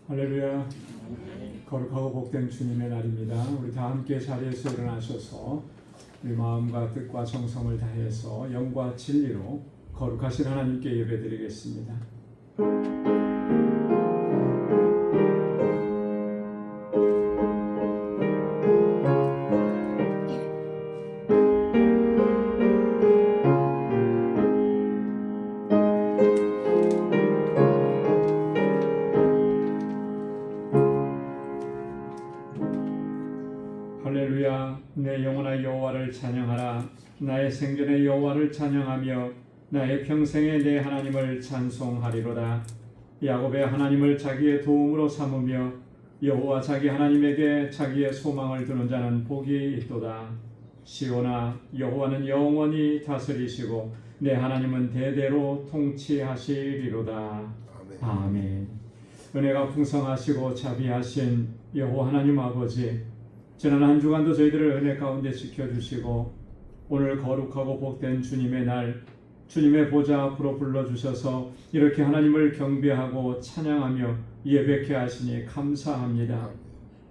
할렐루야. 거룩하고 복된 주님의 날입니다. 우리 다 함께 자리에서 일어나셔서 우리 마음과 뜻과 정성을 다해서 영과 진리로 거룩하신 하나님께 예배드리겠습니다. 할렐루야. 내 영혼아 여호와를 찬양하라. 나의 생전에 여호와를 찬양하며 나의 평생에 내 하나님을 찬송하리로다. 야곱의 하나님을 자기의 도움으로 삼으며 여호와 자기 하나님에게 자기의 소망을 두는 자는 복이 있도다. 시온아, 여호와는 영원히 다스리시고 내 하나님은 대대로 통치하시리로다. 아멘. 은혜가 풍성하시고 자비하신 여호와 하나님 아버지, 지난 한 주간도 저희들을 은혜 가운데 지켜주시고 오늘 거룩하고 복된 주님의 날, 주님의 보좌 앞으로 불러주셔서 이렇게 하나님을 경배하고 찬양하며 예배케 하시니 감사합니다.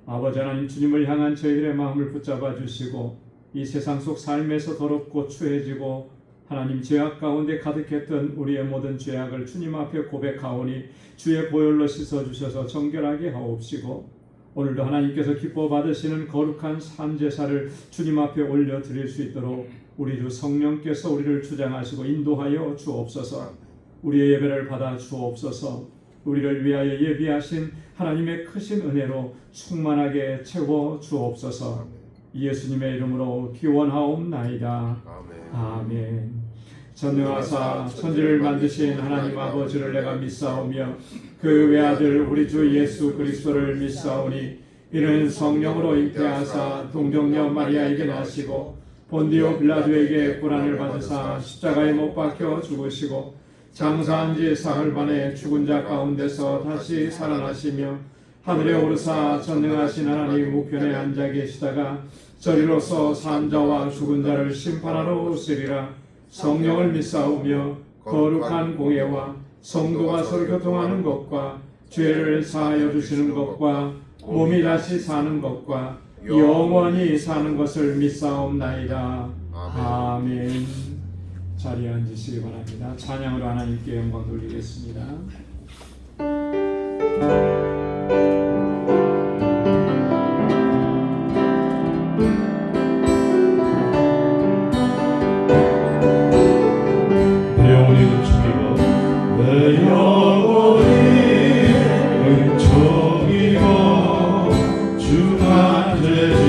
아버지 하나님, 주님을 향한 저희들의 마음을 붙잡아 주시고 이 세상 속 삶에서 더럽고 추해지고 하나님 죄악 가운데 가득했던 우리의 모든 죄악을 주님 앞에 고백하오니 주의 보혈로 씻어주셔서 정결하게 하옵시고 오늘도 하나님께서 기뻐 받으시는 거룩한 산제사를 주님 앞에 올려드릴 수 있도록 우리 주 성령께서 우리를 주장하시고 인도하여 주옵소서. 우리의 예배를 받아 주옵소서. 우리를 위하여 예비하신 하나님의 크신 은혜로 충만하게 채워 주옵소서. 예수님의 이름으로 기원하옵나이다. 아멘. 전능하사 천지를 만드신 하나님 아버지를 내가 믿사오며 그 외아들 우리 주 예수 그리스도를 믿사오니 이는 성령으로 잉태하사 동정녀 마리아에게 나시고 본디오 빌라도에게 고난을 받으사 십자가에 못 박혀 죽으시고 장사한 지 사흘 만에 죽은 자 가운데서 다시 살아나시며 하늘에 오르사 전능하신 하나님 우편에 앉아 계시다가 저리로서 산 자와 죽은 자를 심판하러 오시리라. 성령을 믿사오며 거룩한 공예와 성도가 서로 교통하는 것과 죄를 사하여 주시는 것과 몸이 다시 사는 것과 영원히 사는 것을 믿사옵나이다. 아멘. 자리에 앉으시기 바랍니다. 찬양으로 하나님께 영광 돌리겠습니다. 내 영혼이 은총이고 주만 되지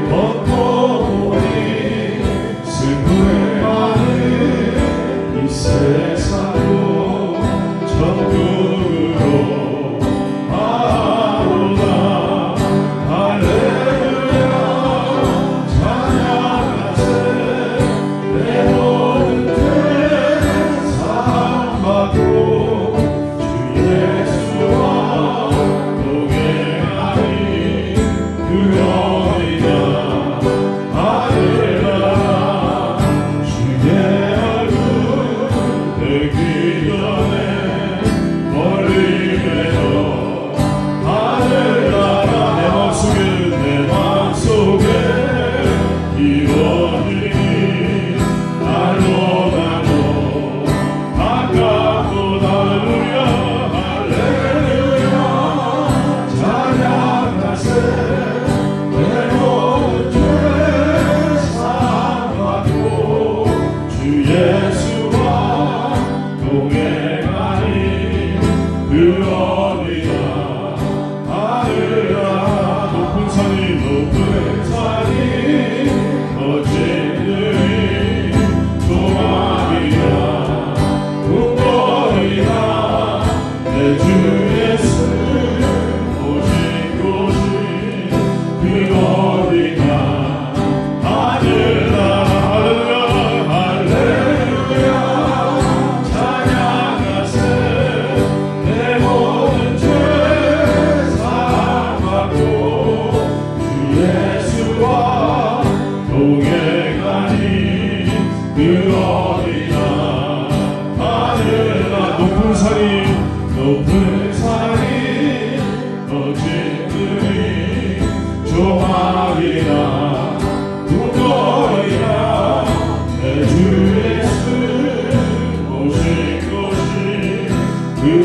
얻고 보니 승부에 많은 이 세상도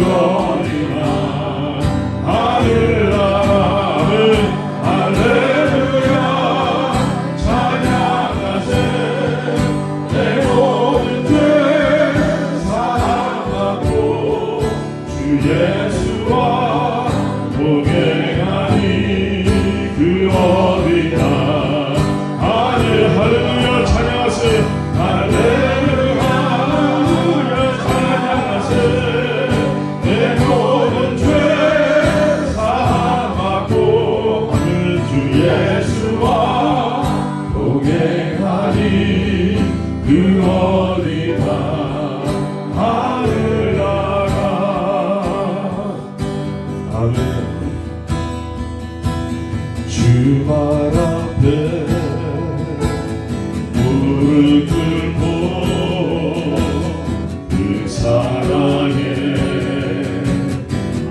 그거리라 하늘나라는 할렐루야 찬양하세 내 모든 죄 사랑하고 주 예수와 동행하니 그 어디나 할렐루야 찬양하세 할렐루야 찬양하세 내 모든 죄 사함하고 하늘 주 예수와 동행하니 그 어디나 하늘나라 아멘. 주 발 앞에 무릎 꿇고 그 사랑에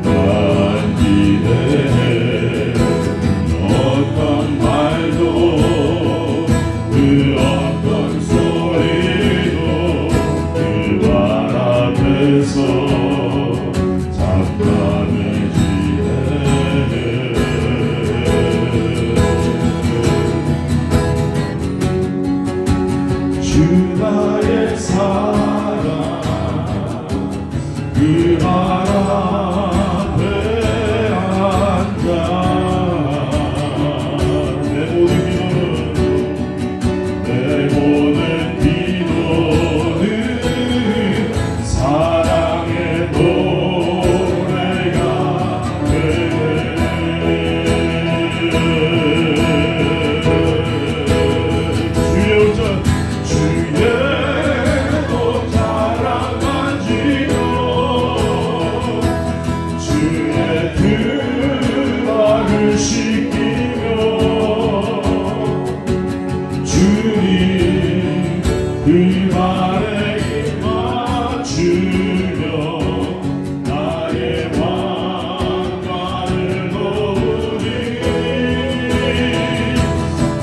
난 기대해 어떤 말도 그 어떤 소리도 그 발 앞에서 주 나의 사랑 그 발 앞에 앉아 내 모든 기도는 사랑의 노래가 되네 주의 옷 주의 옷자랑 만지고 주의 그 발을 씻기며 주님 그 발에 입 맞추며 나의 왕관을 놓으니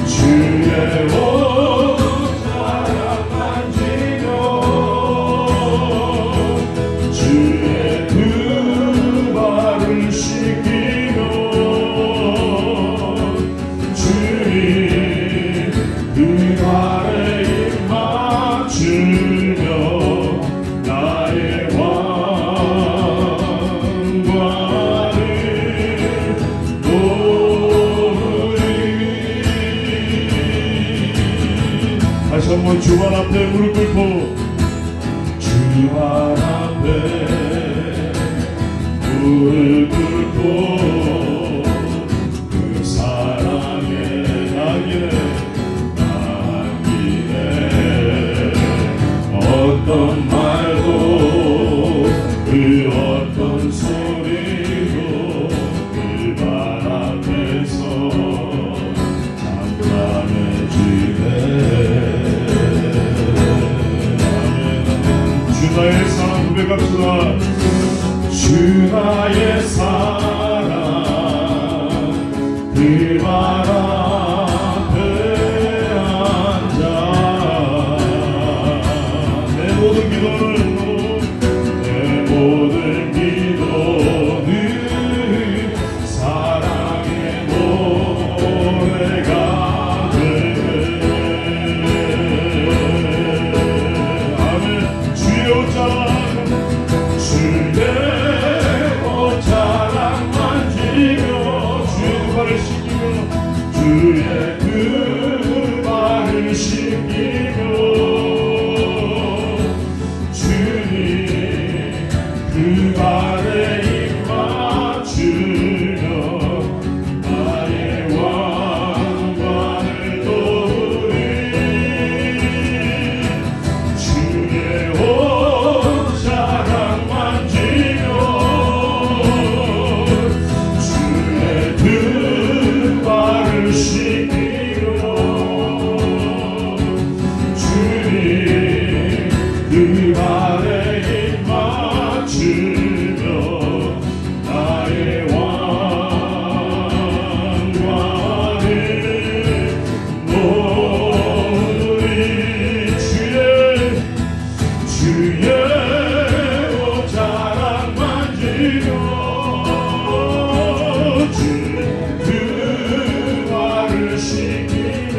주의 주의 그 발을 씻기며 주님 그 발에 입 맞추며 나의 왕관을 놓으리 다시 한번 주발 앞에 무릎 꿇고 주발 앞에 무릎 꿇고 그 사랑에 나기네 어떤 말도 그 어떤 소리도 그 발 앞에서 잠잠해지네 주 나의 사랑 고백합시다 주 나의 사랑 그 발 앞에 앉아 내 모든 기도는 사랑의 노래가 되네 아멘 주의 옷자랑 그 발을 씻기며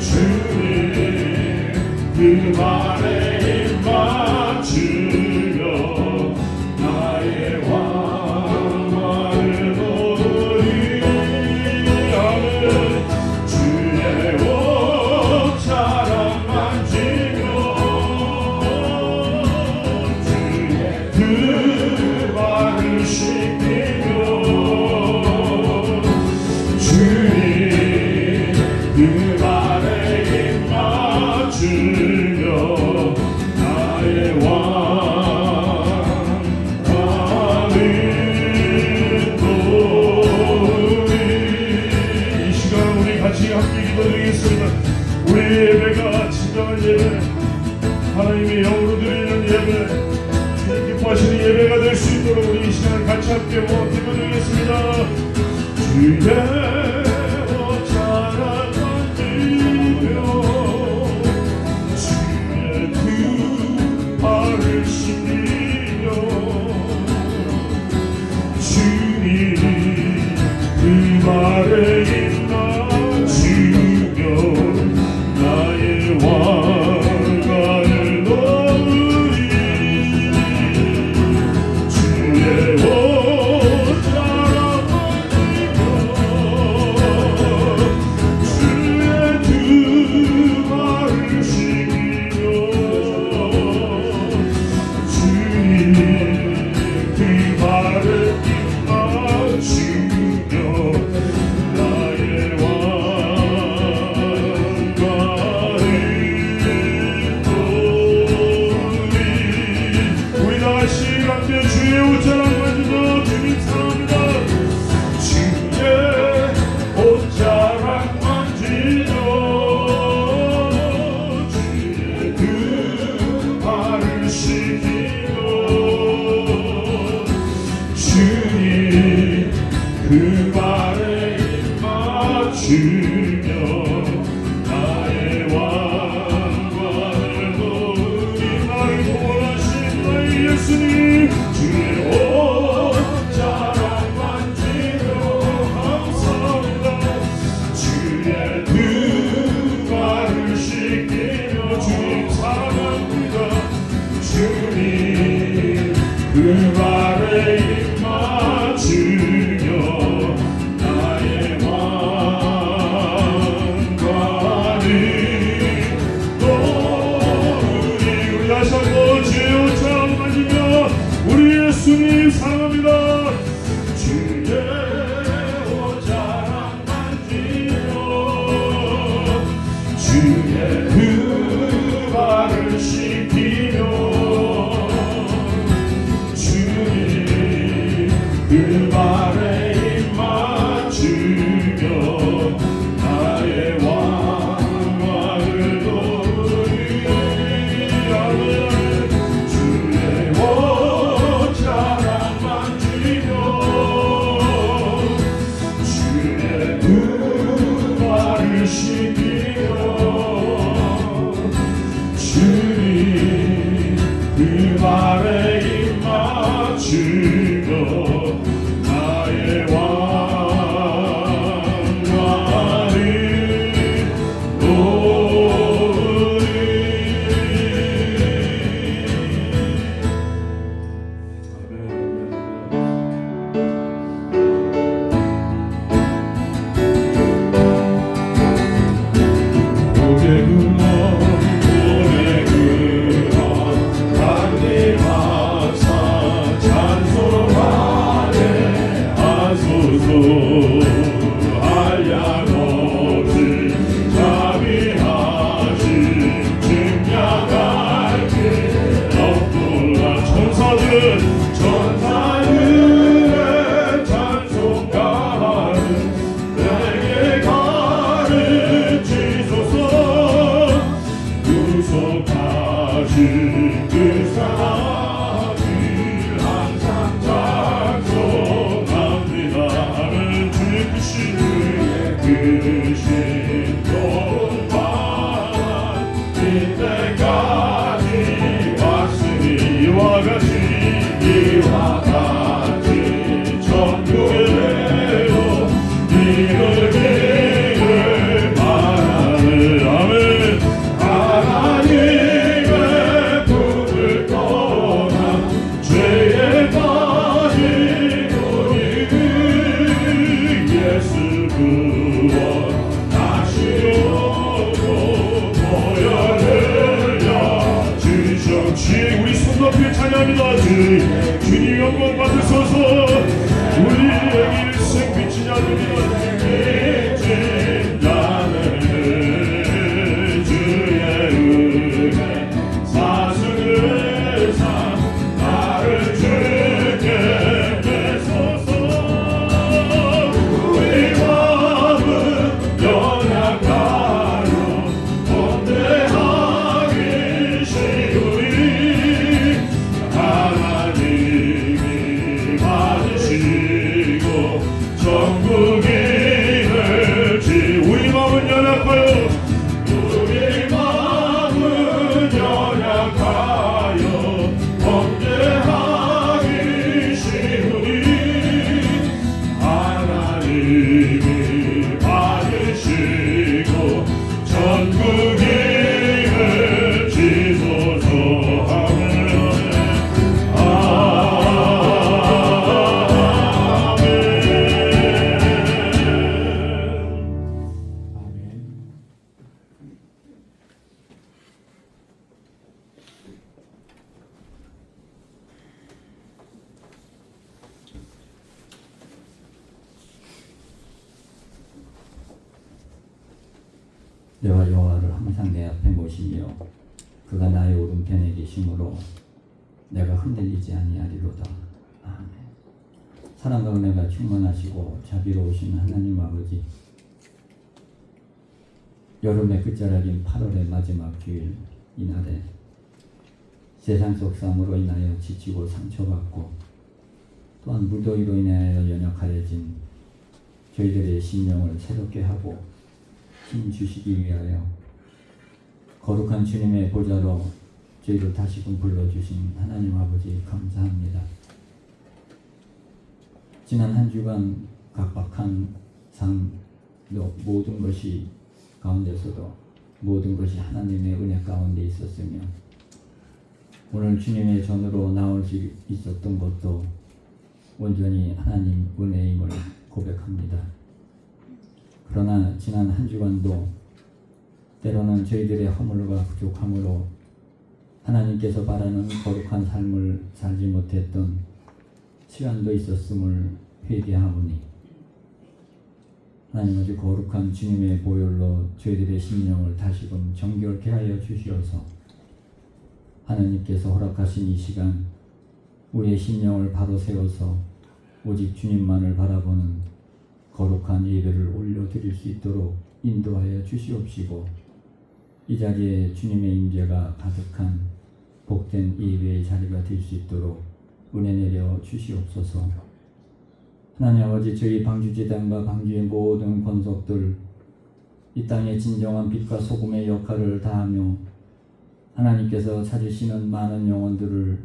주님 그 발에 힘 맞추며 나의 왕관을 놓으리 하는 주의 옷자락 만지며 주의 그 발을 씻기며 주님 그 발에 힘 맞추며 나의 왕관을 놓으리. 이 시간 우리 같이 함께 기도드리겠습니다. 우리의 예배가 진정한 예배, 하나님의 영으로 드리는 예배, 주님 기뻐하시는 예배가 될 수 있도록 우리 이 시간 같이 함께 모아 기도드리겠습니다. 주의 옷자락 만지며 주의 두 발을 씻기며 주님 그 발에 힘 맞추며 나의 왕관을 놓으리 주의 옷자락 만지며 주의 두 발을 씻기며 주님 그 발에 힘 맞추며 나의 왕관을 놓으리. 우리 다같이 함께 주의 옷자락 만지며 주님 사랑합니다. 주의 옷자락 만지며 주의 그 발을 씻기며 주님 그 발에 힘 맞추며 나의 왕관을 놓으리. 나를 구원하신 나의 예수님 주의 옷자락 만지며 감사합니다. 주의 두 발을 씻기며 주님 사랑합니다. 주님 그 발에 힘 맞추며 나의 왕관을 놓으리. 우리 다시 한번 주의 옷자락 만지며 우리 예수님 사랑합니다. 주의 옷자락 만지며 주의 그 발을 씻기며 주님 그 발을 주님 영광 받으소서. 우리에게 일생 비치지 않으면 비친 자는 주의 은혜 사수를 사 나를 주께 뺏소서. 우리 마음은 연약하여 범대하기 쉬우니 하나님이 받으시고 전국인을 우리 마음은 연약하여 우리 마음은 연약하여 범죄하기 쉬우니 하나님이 받으시고 전국인을 지소서. 내가 여호와를 항상 내 앞에 모시며 그가 나의 오른편에 계심으로 내가 흔들리지 아니하리로다. 아멘. 사랑과 은혜가 충만하시고 자비로우신 하나님 아버지, 여름의 끝자락인 8월의 마지막 주일 이날에 세상 속 삶으로 인하여 지치고 상처받고 또한 무더위로 인하여 연약하여진 저희들의 심령을 새롭게 하고 힘 주시기 위하여 거룩한 주님의 보좌로 저희를 다시금 불러주신 하나님 아버지 감사합니다. 지난 한 주간 각박한 삶 모든 것이 가운데서도 모든 것이 하나님의 은혜 가운데 있었으며 오늘 주님의 전으로 나올 수 있었던 것도 온전히 하나님 은혜임을 고백합니다. 그러나 지난 한 주간도 때로는 저희들의 허물과 부족함으로 하나님께서 바라는 거룩한 삶을 살지 못했던 시간도 있었음을 회개하오니 하나님 아주 거룩한 주님의 보혈로 저희들의 심령을 다시금 정결케 하여 주시어서 하나님께서 허락하신 이 시간 우리의 심령을 바로 세워서 오직 주님만을 바라보는 거룩한 예배를 올려드릴 수 있도록 인도하여 주시옵시고 이 자리에 주님의 임재가 가득한 복된 예배의 자리가 될 수 있도록 은혜 내려 주시옵소서. 하나님 아버지, 저희 방주재단과 방주의 모든 권속들 이 땅의 진정한 빛과 소금의 역할을 다하며 하나님께서 찾으시는 많은 영혼들을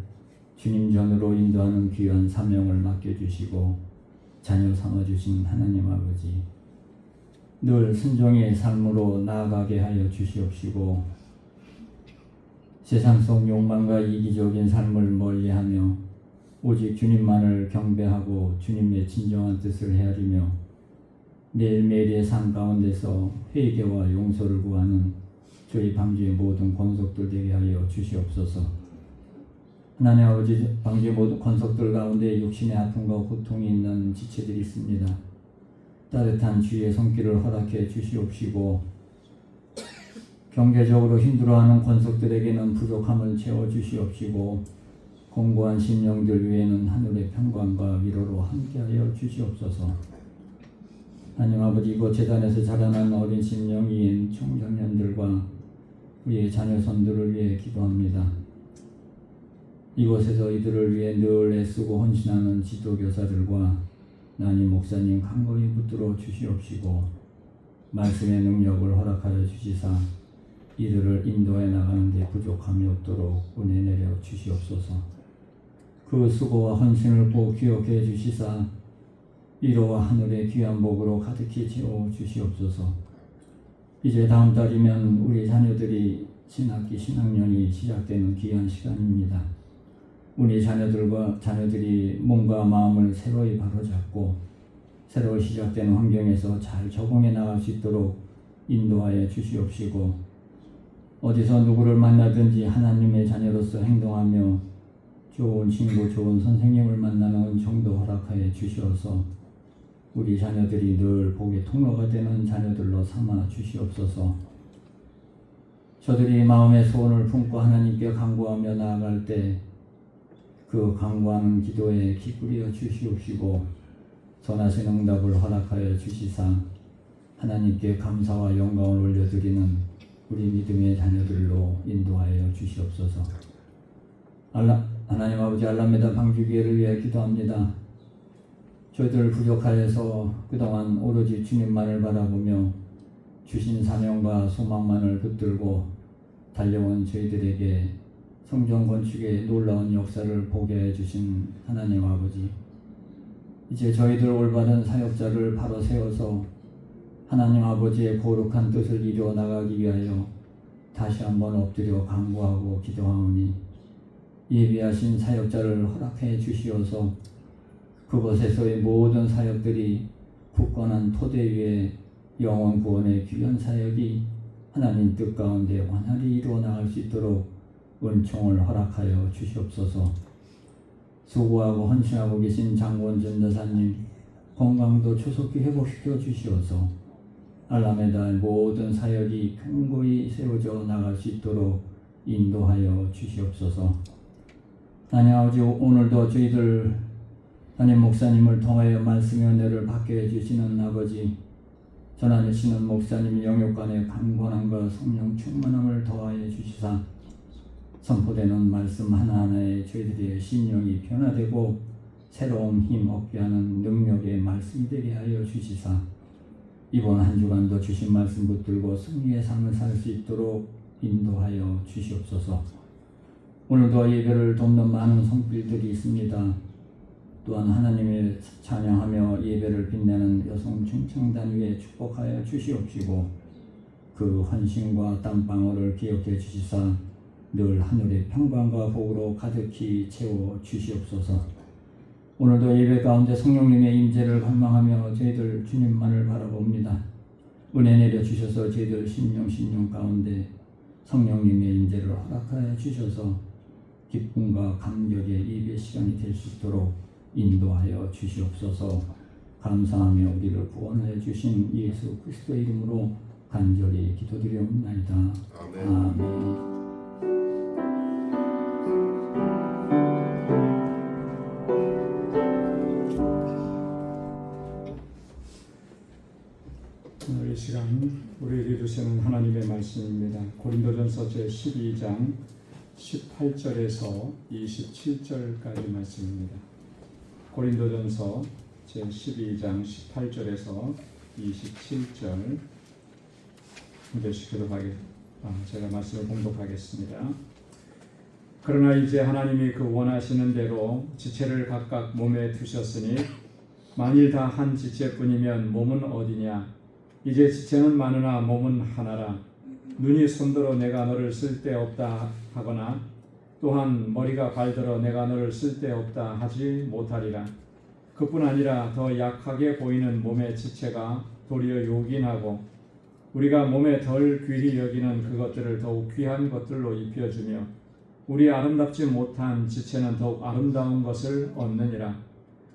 주님 전으로 인도하는 귀한 사명을 맡겨주시고 자녀 삼아주신 하나님 아버지, 늘 순종의 삶으로 나아가게 하여 주시옵시고 세상 속 욕망과 이기적인 삶을 멀리하며 오직 주님만을 경배하고 주님의 진정한 뜻을 헤아리며 매일매일의 삶 가운데서 회개와 용서를 구하는 저희 방주의 모든 권속들 되게 하여 주시옵소서. 하나님 아버지, 방주의 모든 권속들 가운데 육신의 아픔과 고통이 있는 지체들이 있습니다. 따뜻한 주의 손길을 허락해 주시옵시고 경제적으로 힘들어하는 권속들에게는 부족함을 채워주시옵시고 공고한 심령들 위에는 하늘의 평강과 위로로 함께하여 주시옵소서. 하나님 아버지, 이곳 재단에서 자라난 어린 심령인 청소년들과 우리의 자녀손들을 위해 기도합니다. 이곳에서 이들을 위해 늘 애쓰고 헌신하는 지도교사들과 난임 목사님 간곡히 붙들어 주시옵시고 말씀의 능력을 허락하여 주시사 이들을 인도해 나가는 데 부족함이 없도록 은혜 내려 주시옵소서. 그 수고와 헌신을 꼭 기억해 주시사 위로와 하늘의 귀한 복으로 가득히 채워 주시옵소서. 이제 다음 달이면 우리 자녀들이 신학기 신학년이 시작되는 귀한 시간입니다. 우리 자녀들이 몸과 마음을 새로이 바로잡고 새로 시작되는 환경에서 잘 적응해 나갈 수 있도록 인도하여 주시옵시고 어디서 누구를 만나든지 하나님의 자녀로서 행동하며 좋은 친구, 좋은 선생님을 만나는 은총도 허락하여 주시어서 우리 자녀들이 늘 복의 통로가 되는 자녀들로 삼아 주시옵소서. 저들이 마음의 소원을 품고 하나님께 간구하며 나아갈 때 그 간구하는 기도에 기쁘려 주시옵시고 선하신 응답을 허락하여 주시사 하나님께 감사와 영광을 올려드리는 우리 믿음의 자녀들로 인도하여 주시옵소서. 하나님 아버지, 알라메다 방주교회를 위해 기도합니다. 저희들 부족하여서 그동안 오로지 주님만을 바라보며 주신 사명과 소망만을 붙들고 달려온 저희들에게 성전 건축의 놀라운 역사를 보게 해주신 하나님 아버지, 이제 저희들 올바른 사역자를 바로 세워서 하나님 아버지의 거룩한 뜻을 이루어 나가기 위하여 다시 한번 엎드려 간구하고 기도하오니 예비하신 사역자를 허락해 주시어서 그곳에서의 모든 사역들이 굳건한 토대 위에 영원 구원의 귀한 사역이 하나님 뜻 가운데 원활히 이루어 나갈 수 있도록 은총을 허락하여 주시옵소서. 수고하고 헌신하고 계신 장군 전도사님 건강도 조속히 회복시켜 주시어서 알라메다의 모든 사역이 견고히 세워져 나갈 수 있도록 인도하여 주시옵소서. 하나님 아버지, 오늘도 저희들 담임 목사님을 통하여 말씀의 은혜를 받게 해주시는 아버지, 전하시는 목사님 영역간의 강권함과 성령 충만함을 더하여 주시사 선포되는 말씀 하나하나에 저희들의 심령이 변화되고 새로운 힘 얻게 하는 능력의 말씀이 되게 하여 주시사 이번 한 주간도 주신 말씀 붙들고 승리의 삶을 살 수 있도록 인도하여 주시옵소서. 오늘도 예배를 돕는 많은 성필들이 있습니다. 또한 하나님의 찬양하며 예배를 빛내는 여성 중창단 위에 축복하여 주시옵시고 그 헌신과 땀방울을 기억해 주시사 늘 하늘의 평강과 복으로 가득히 채워 주시옵소서. 오늘도 예배 가운데 성령님의 임재를 갈망하며 저희들 주님만을 바라봅니다. 은혜 내려 주셔서 저희들 심령 가운데 성령님의 임재를 허락하여 주셔서 기쁨과 감격의 예배 시간이 될 수 있도록 인도하여 주시옵소서. 감사하며 우리를 구원하여 주신 예수 그리스도의 이름으로 간절히 기도드리옵나이다. 아멘. 아멘. 오늘 이 시간 우리에게 주시는 하나님의 말씀입니다. 고린도전서 제12장 18절에서 27절까지 말씀입니다. 고린도전서 제12장 18절에서 27절 제가 말씀을 봉독하겠습니다. 그러나 이제 하나님이 그 원하시는 대로 지체를 각각 몸에 두셨으니 만일 다 한 지체뿐이면 몸은 어디냐? 이제 지체는 많으나 몸은 하나라. 눈이 손들어 내가 너를 쓸데없다 하거나 또한 머리가 발들어 내가 너를 쓸데없다 하지 못하리라. 그뿐 아니라 더 약하게 보이는 몸의 지체가 도리어 요긴하고 우리가 몸에 덜 귀히 여기는 그것들을 더욱 귀한 것들로 입혀주며 우리 아름답지 못한 지체는 더욱 아름다운 것을 얻느니라.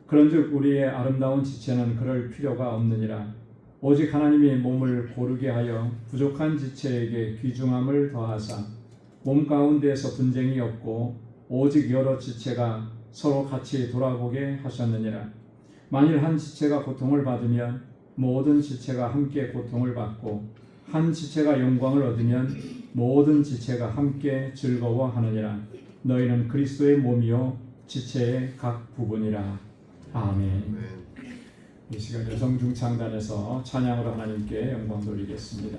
그런즉 우리의 아름다운 지체는 그럴 필요가 없느니라. 오직 하나님이 몸을 고르게 하여 부족한 지체에게 귀중함을 더하사 몸 가운데에서 분쟁이 없고 오직 여러 지체가 서로 같이 돌아보게 하셨느니라. 만일 한 지체가 고통을 받으면 모든 지체가 함께 고통을 받고 한 지체가 영광을 얻으면 모든 지체가 함께 즐거워하느니라. 너희는 그리스도의 몸이요 지체의 각 부분이라. 아멘. 이 시간 여성 중창단에서 찬양으로 하나님께 영광 돌리겠습니다.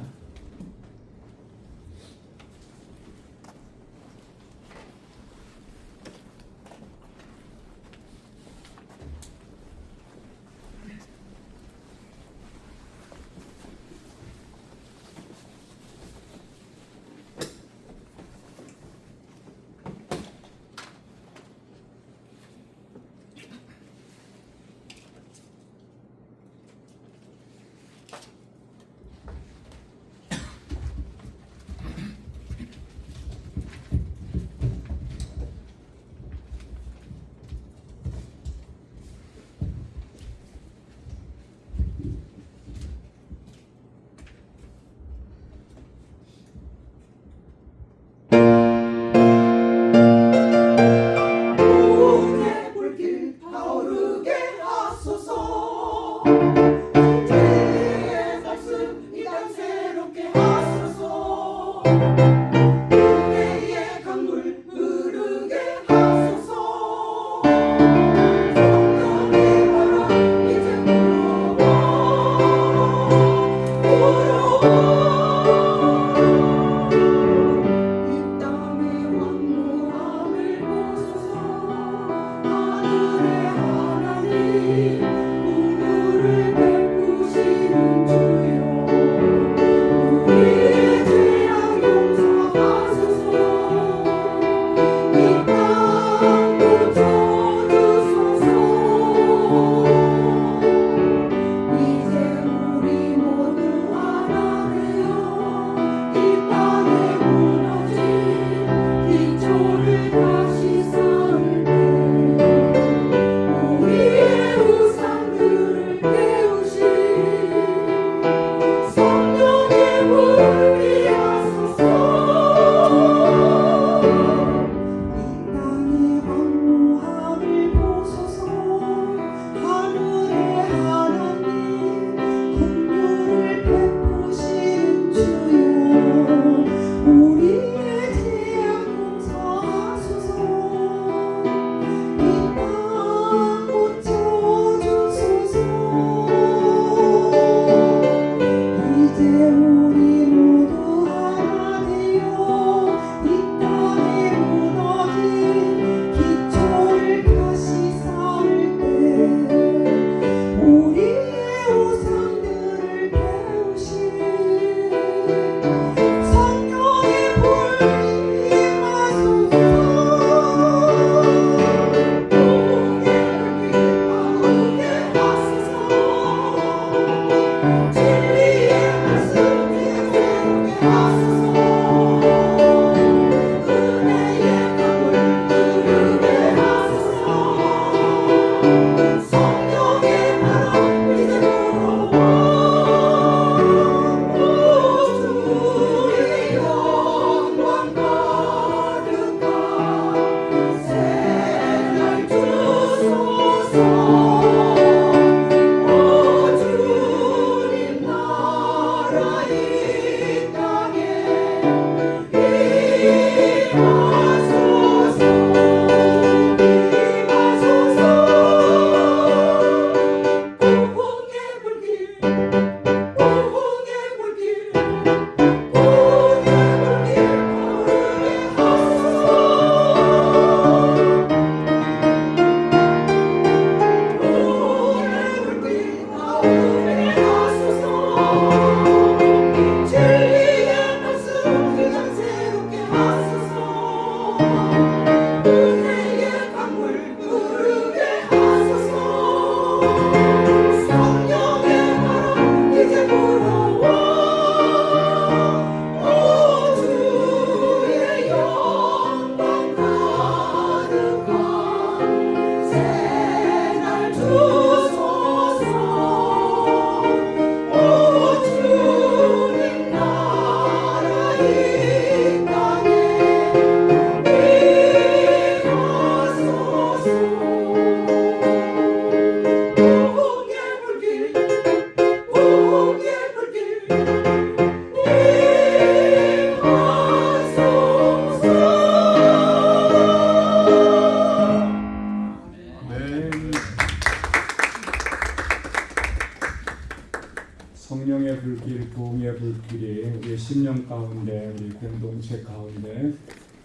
성령의 불길, 부흥의 불길이 우리의 심령 가운데, 우리 공동체 가운데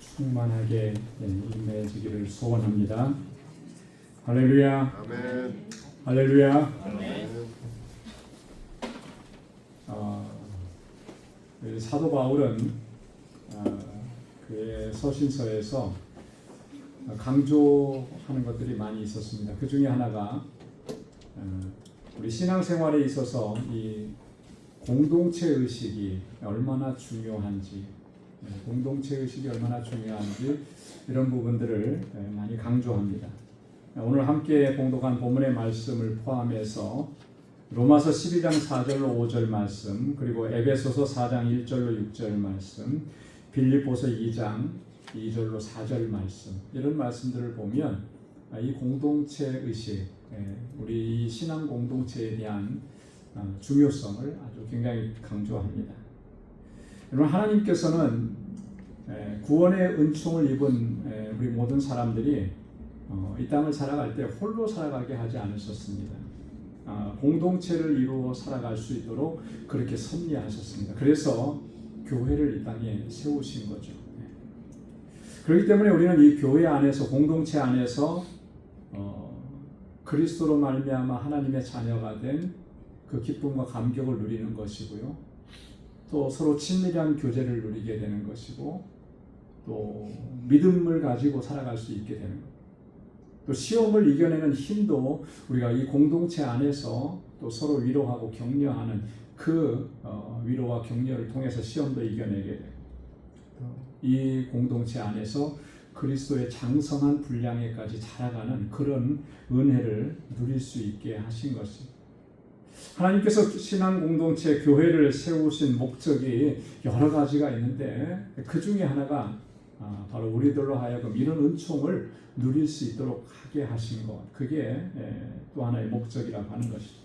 충만하게 임해지기를 소원합니다. 할렐루야. 아멘. 할렐루야. 아멘. 사도 바울은 그의 서신서에서 강조하는 것들이 많이 있었습니다. 그 중에 하나가 우리 신앙생활에 있어서 이 공동체 의식이 얼마나 중요한지, 공동체 의식이 얼마나 중요한지 이런 부분들을 많이 강조합니다. 오늘 함께 봉독한 본문의 말씀을 포함해서 로마서 12장 4절로 5절 말씀, 그리고 에베소서 4장 1절로 6절 말씀, 빌립보서 2장 2절로 4절 말씀, 이런 말씀들을 보면 이 공동체 의식, 우리 신앙 공동체에 대한 중요성을 아주 굉장히 강조합니다. 여러분, 하나님께서는 구원의 은총을 입은 우리 모든 사람들이 이 땅을 살아갈 때 홀로 살아가게 하지 않으셨습니다. 공동체를 이루어 살아갈 수 있도록 그렇게 섭리하셨습니다. 그래서 교회를 이 땅에 세우신 거죠. 그렇기 때문에 우리는 이 교회 안에서, 공동체 안에서 그리스도로 말미암아 하나님의 자녀가 된 그 기쁨과 감격을 누리는 것이고요. 또 서로 친밀한 교제를 누리게 되는 것이고, 또 믿음을 가지고 살아갈 수 있게 되는 것. 또 시험을 이겨내는 힘도 우리가 이 공동체 안에서 또 서로 위로하고 격려하는 그 위로와 격려를 통해서 시험도 이겨내게 돼요. 이 공동체 안에서 그리스도의 장성한 분량에까지 자라가는 그런 은혜를 누릴 수 있게 하신 것입니다. 하나님께서 신앙 공동체 교회를 세우신 목적이 여러 가지가 있는데 그 중에 하나가 바로 우리들로 하여금 이런 은총을 누릴 수 있도록 하게 하신 것, 그게 또 하나의 목적이라고 하는 것이죠.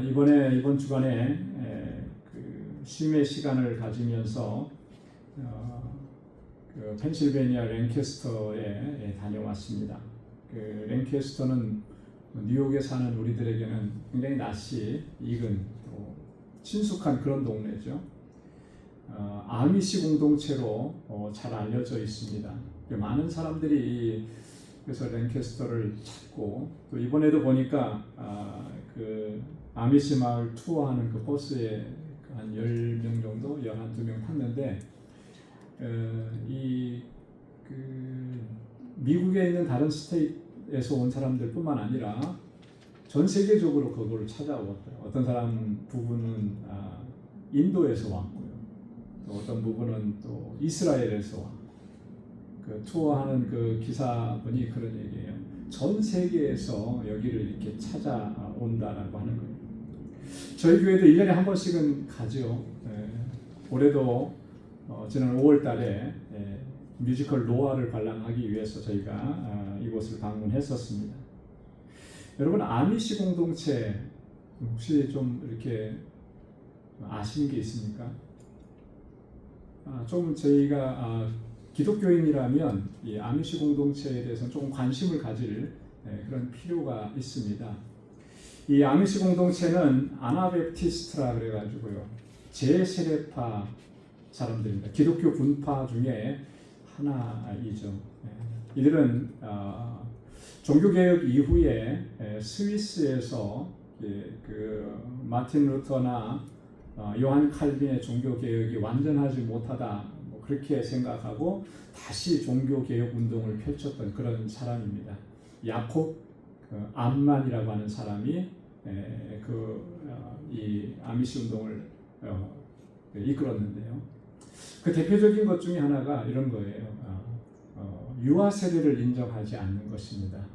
이번 주간에 그 쉼의 시간을 가지면서 그 펜실베니아 랭캐스터에 다녀왔습니다. 그 랭캐스터는 뉴욕에 사는 우리들에게는 굉장히 낯이 익은 또 친숙한 그런 동네죠. 아미시 공동체로 잘 알려져 있습니다. 많은 사람들이 그래서 랭캐스터를 찾고, 또 이번에도 보니까 그 아미시 마을 투어하는 그 버스에 한 10명 정도, 11명 탔는데 그 미국에 있는 다른 스테이트에서 온 사람들뿐만 아니라 전 세계적으로 그걸 찾아왔어요. 어떤 사람 부부는 인도에서 왔고요. 또 어떤 부부는 또 이스라엘에서 왔고. 그 투어하는 그 기사분이 그런 얘기예요. 전 세계에서 여기를 이렇게 찾아온다라고 하는 거예요. 저희 교회도 1년에 한 번씩은 가죠. 올해도 지난 5월 달에 뮤지컬 노아를 관람하기 위해서 저희가 이곳을 방문했었습니다. 여러분, 아미시 공동체 혹시 좀 이렇게 아시는 게 있습니까? 좀 저희가 기독교인이라면 이 아미시 공동체에 대해서는 조금 관심을 가질 그런 필요가 있습니다. 이 아미시 공동체는 아나베프티스트라 그래가지고요, 제세례파 사람들입니다. 기독교 분파 중에 하나이죠. 이들은 종교개혁 이후에 스위스에서 그 마틴 루터나 요한 칼빈의 종교개혁이 완전하지 못하다, 뭐 그렇게 생각하고 다시 종교개혁 운동을 펼쳤던 그런 사람입니다. 야콥 암만이라고 하는 사람이 이 아미시 운동을 이끌었는데요. 그 대표적인 것 중에 하나가 이런 거예요. 유아 세례를 인정하지 않는 것입니다.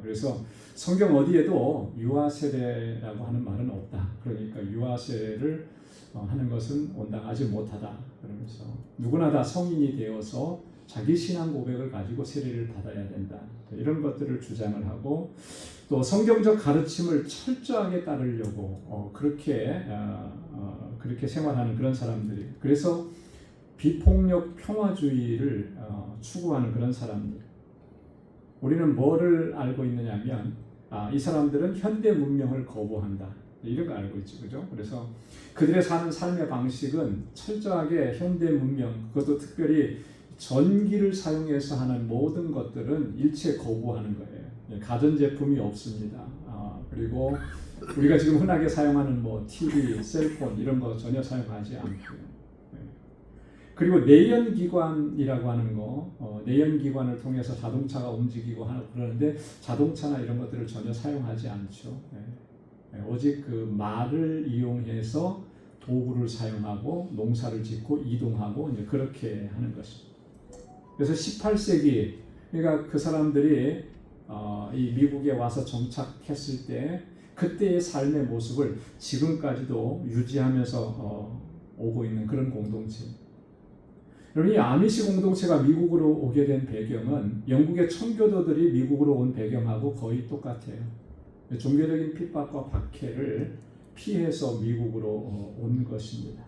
그래서 성경 어디에도 유아 세례라고 하는 말은 없다. 그러니까 유아 세례를 하는 것은 온당하지 못하다. 그러면서 누구나 다 성인이 되어서 자기 신앙 고백을 가지고 세례를 받아야 된다. 이런 것들을 주장을 하고, 또 성경적 가르침을 철저하게 따르려고 그렇게 생활하는 그런 사람들이, 그래서 비폭력 평화주의를 추구하는 그런 사람들. 우리는 뭐를 알고 있느냐면 이 사람들은 현대 문명을 거부한다, 이런 거 알고 있죠, 그죠? 그래서 그들의 사는 삶의 방식은 철저하게 현대 문명, 그것도 특별히 전기를 사용해서 하는 모든 것들은 일체 거부하는 거예요. 가전제품이 없습니다. 그리고 우리가 지금 흔하게 사용하는 뭐 TV, 셀폰 이런 거 전혀 사용하지 않고요. 그리고 내연기관이라고 하는 거, 내연기관을 통해서 자동차가 움직이고 그러는데 자동차나 이런 것들을 전혀 사용하지 않죠. 오직 그 말을 이용해서 도구를 사용하고 농사를 짓고 이동하고 이제 그렇게 하는 것입니다. 그래서 18세기, 그러니까 그 사람들이 이 미국에 와서 정착했을 때 그때의 삶의 모습을 지금까지도 유지하면서 오고 있는 그런 공동체. 여러분, 이 아미시 공동체가 미국으로 오게 된 배경은 영국의 청교도들이 미국으로 온 배경하고 거의 똑같아요. 종교적인 핍박과 박해를 피해서 미국으로 온 것입니다.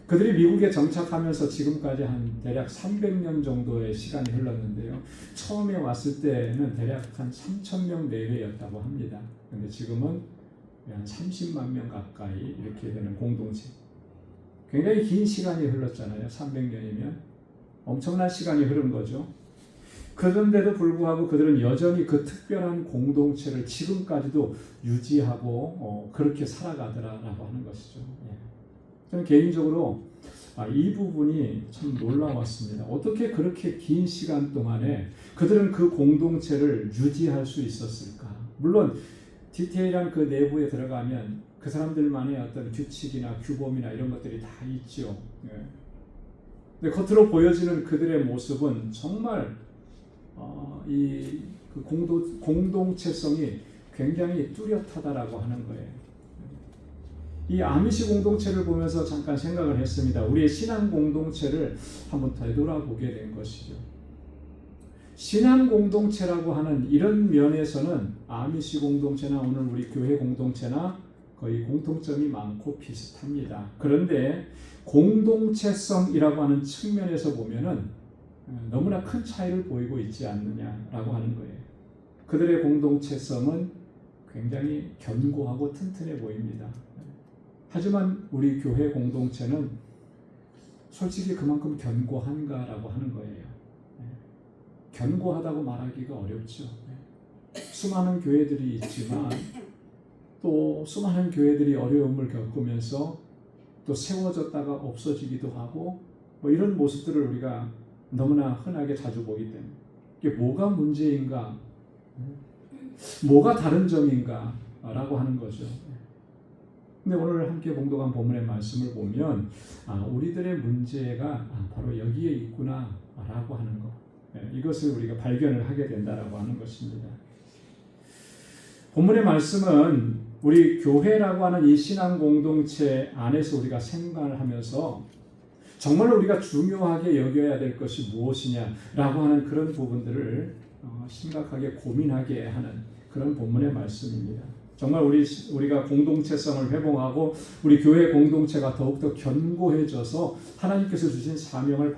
그들이 미국에 정착하면서 지금까지 한 대략 300년 정도의 시간이 흘렀는데요. 처음에 왔을 때는 대략 한 3,000명 내외였다고 합니다. 그런데 지금은 한 30만 명 가까이 이렇게 되는 공동체. 굉장히 긴 시간이 흘렀잖아요. 300년이면 엄청난 시간이 흐른 거죠. 그런데도 불구하고 그들은 여전히 그 특별한 공동체를 지금까지도 유지하고 그렇게 살아가더라라고 하는 것이죠. 저는 개인적으로 이 부분이 참 놀라웠습니다. 어떻게 그렇게 긴 시간 동안에 그들은 그 공동체를 유지할 수 있었을까? 물론 디테일한 그 내부에 들어가면 그 사람들만의 어떤 규칙이나 규범이나 이런 것들이 다 있죠. 근데 겉으로 보여지는 그들의 모습은 정말 그 공동체성이 굉장히 뚜렷하다라고 하는 거예요. 이 아미시 공동체를 보면서 잠깐 생각을 했습니다. 우리의 신앙 공동체를 한번 되돌아보게 된 것이죠. 신앙 공동체라고 하는 이런 면에서는 아미시 공동체나 오늘 우리 교회 공동체나 거의 공통점이 많고 비슷합니다. 그런데 공동체성이라고 하는 측면에서 보면은 너무나 큰 차이를 보이고 있지 않느냐라고 하는 거예요. 그들의 공동체성은 굉장히 견고하고 튼튼해 보입니다. 하지만 우리 교회 공동체는 솔직히 그만큼 견고한가라고 하는 거예요. 견고하다고 말하기가 어렵죠. 수많은 교회들이 있지만 또 수많은 교회들이 어려움을 겪으면서 또 세워졌다가 없어지기도 하고 뭐 이런 모습들을 우리가 너무나 흔하게 자주 보기 때문에 이게 뭐가 문제인가, 뭐가 다른 점인가 라고 하는 거죠. 근데 오늘 함께 봉독한 본문의 말씀을 보면 우리들의 문제가 바로 여기에 있구나 라고 하는 것, 이것을 우리가 발견을 하게 된다라고 하는 것입니다. 본문의 말씀은 우리 교회라고 하는 이 신앙 공동체 안에서 우리가 생각을 하면서 정말로 우리가 중요하게 여겨야 될 것이 무엇이냐라고 하는 그런 부분들을 심각하게 고민하게 하는 그런 본문의 말씀입니다. 정말 우리가 공동체성을 회복하고 우리 교회 공동체가 더욱더 견고해져서 하나님께서 주신 사명을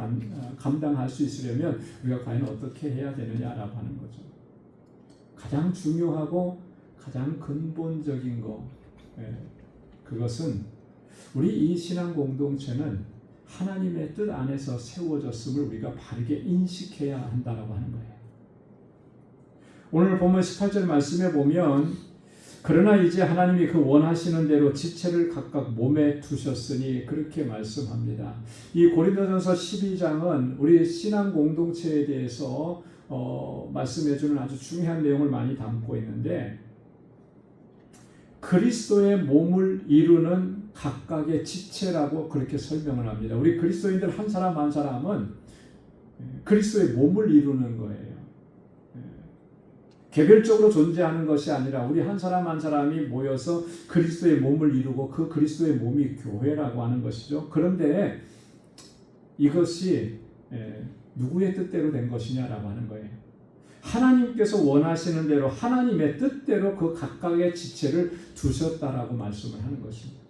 감당할 수 있으려면 우리가 과연 어떻게 해야 되느냐라고 하는 거죠. 가장 중요하고 가장 근본적인 거, 그것은 우리 이 신앙 공동체는 하나님의 뜻 안에서 세워졌음을 우리가 바르게 인식해야 한다라고 하는 거예요. 오늘 본문 18절 말씀에 보면 그러나 이제 하나님이 그 원하시는 대로 지체를 각각 몸에 두셨으니 그렇게 말씀합니다. 이 고린도전서 12장은 우리 신앙 공동체에 대해서 말씀해주는 아주 중요한 내용을 많이 담고 있는데 그리스도의 몸을 이루는 각각의 지체라고 그렇게 설명을 합니다. 우리 그리스도인들 한 사람 한 사람은 그리스도의 몸을 이루는 거예요. 개별적으로 존재하는 것이 아니라 우리 한 사람 한 사람이 모여서 그리스도의 몸을 이루고 그 그리스도의 몸이 교회라고 하는 것이죠. 그런데 이것이 누구의 뜻대로 된 것이냐라고 하는 거예요. 하나님께서 원하시는 대로 하나님의 뜻대로 그 각각의 지체를 두셨다라고 말씀을 하는 것입니다.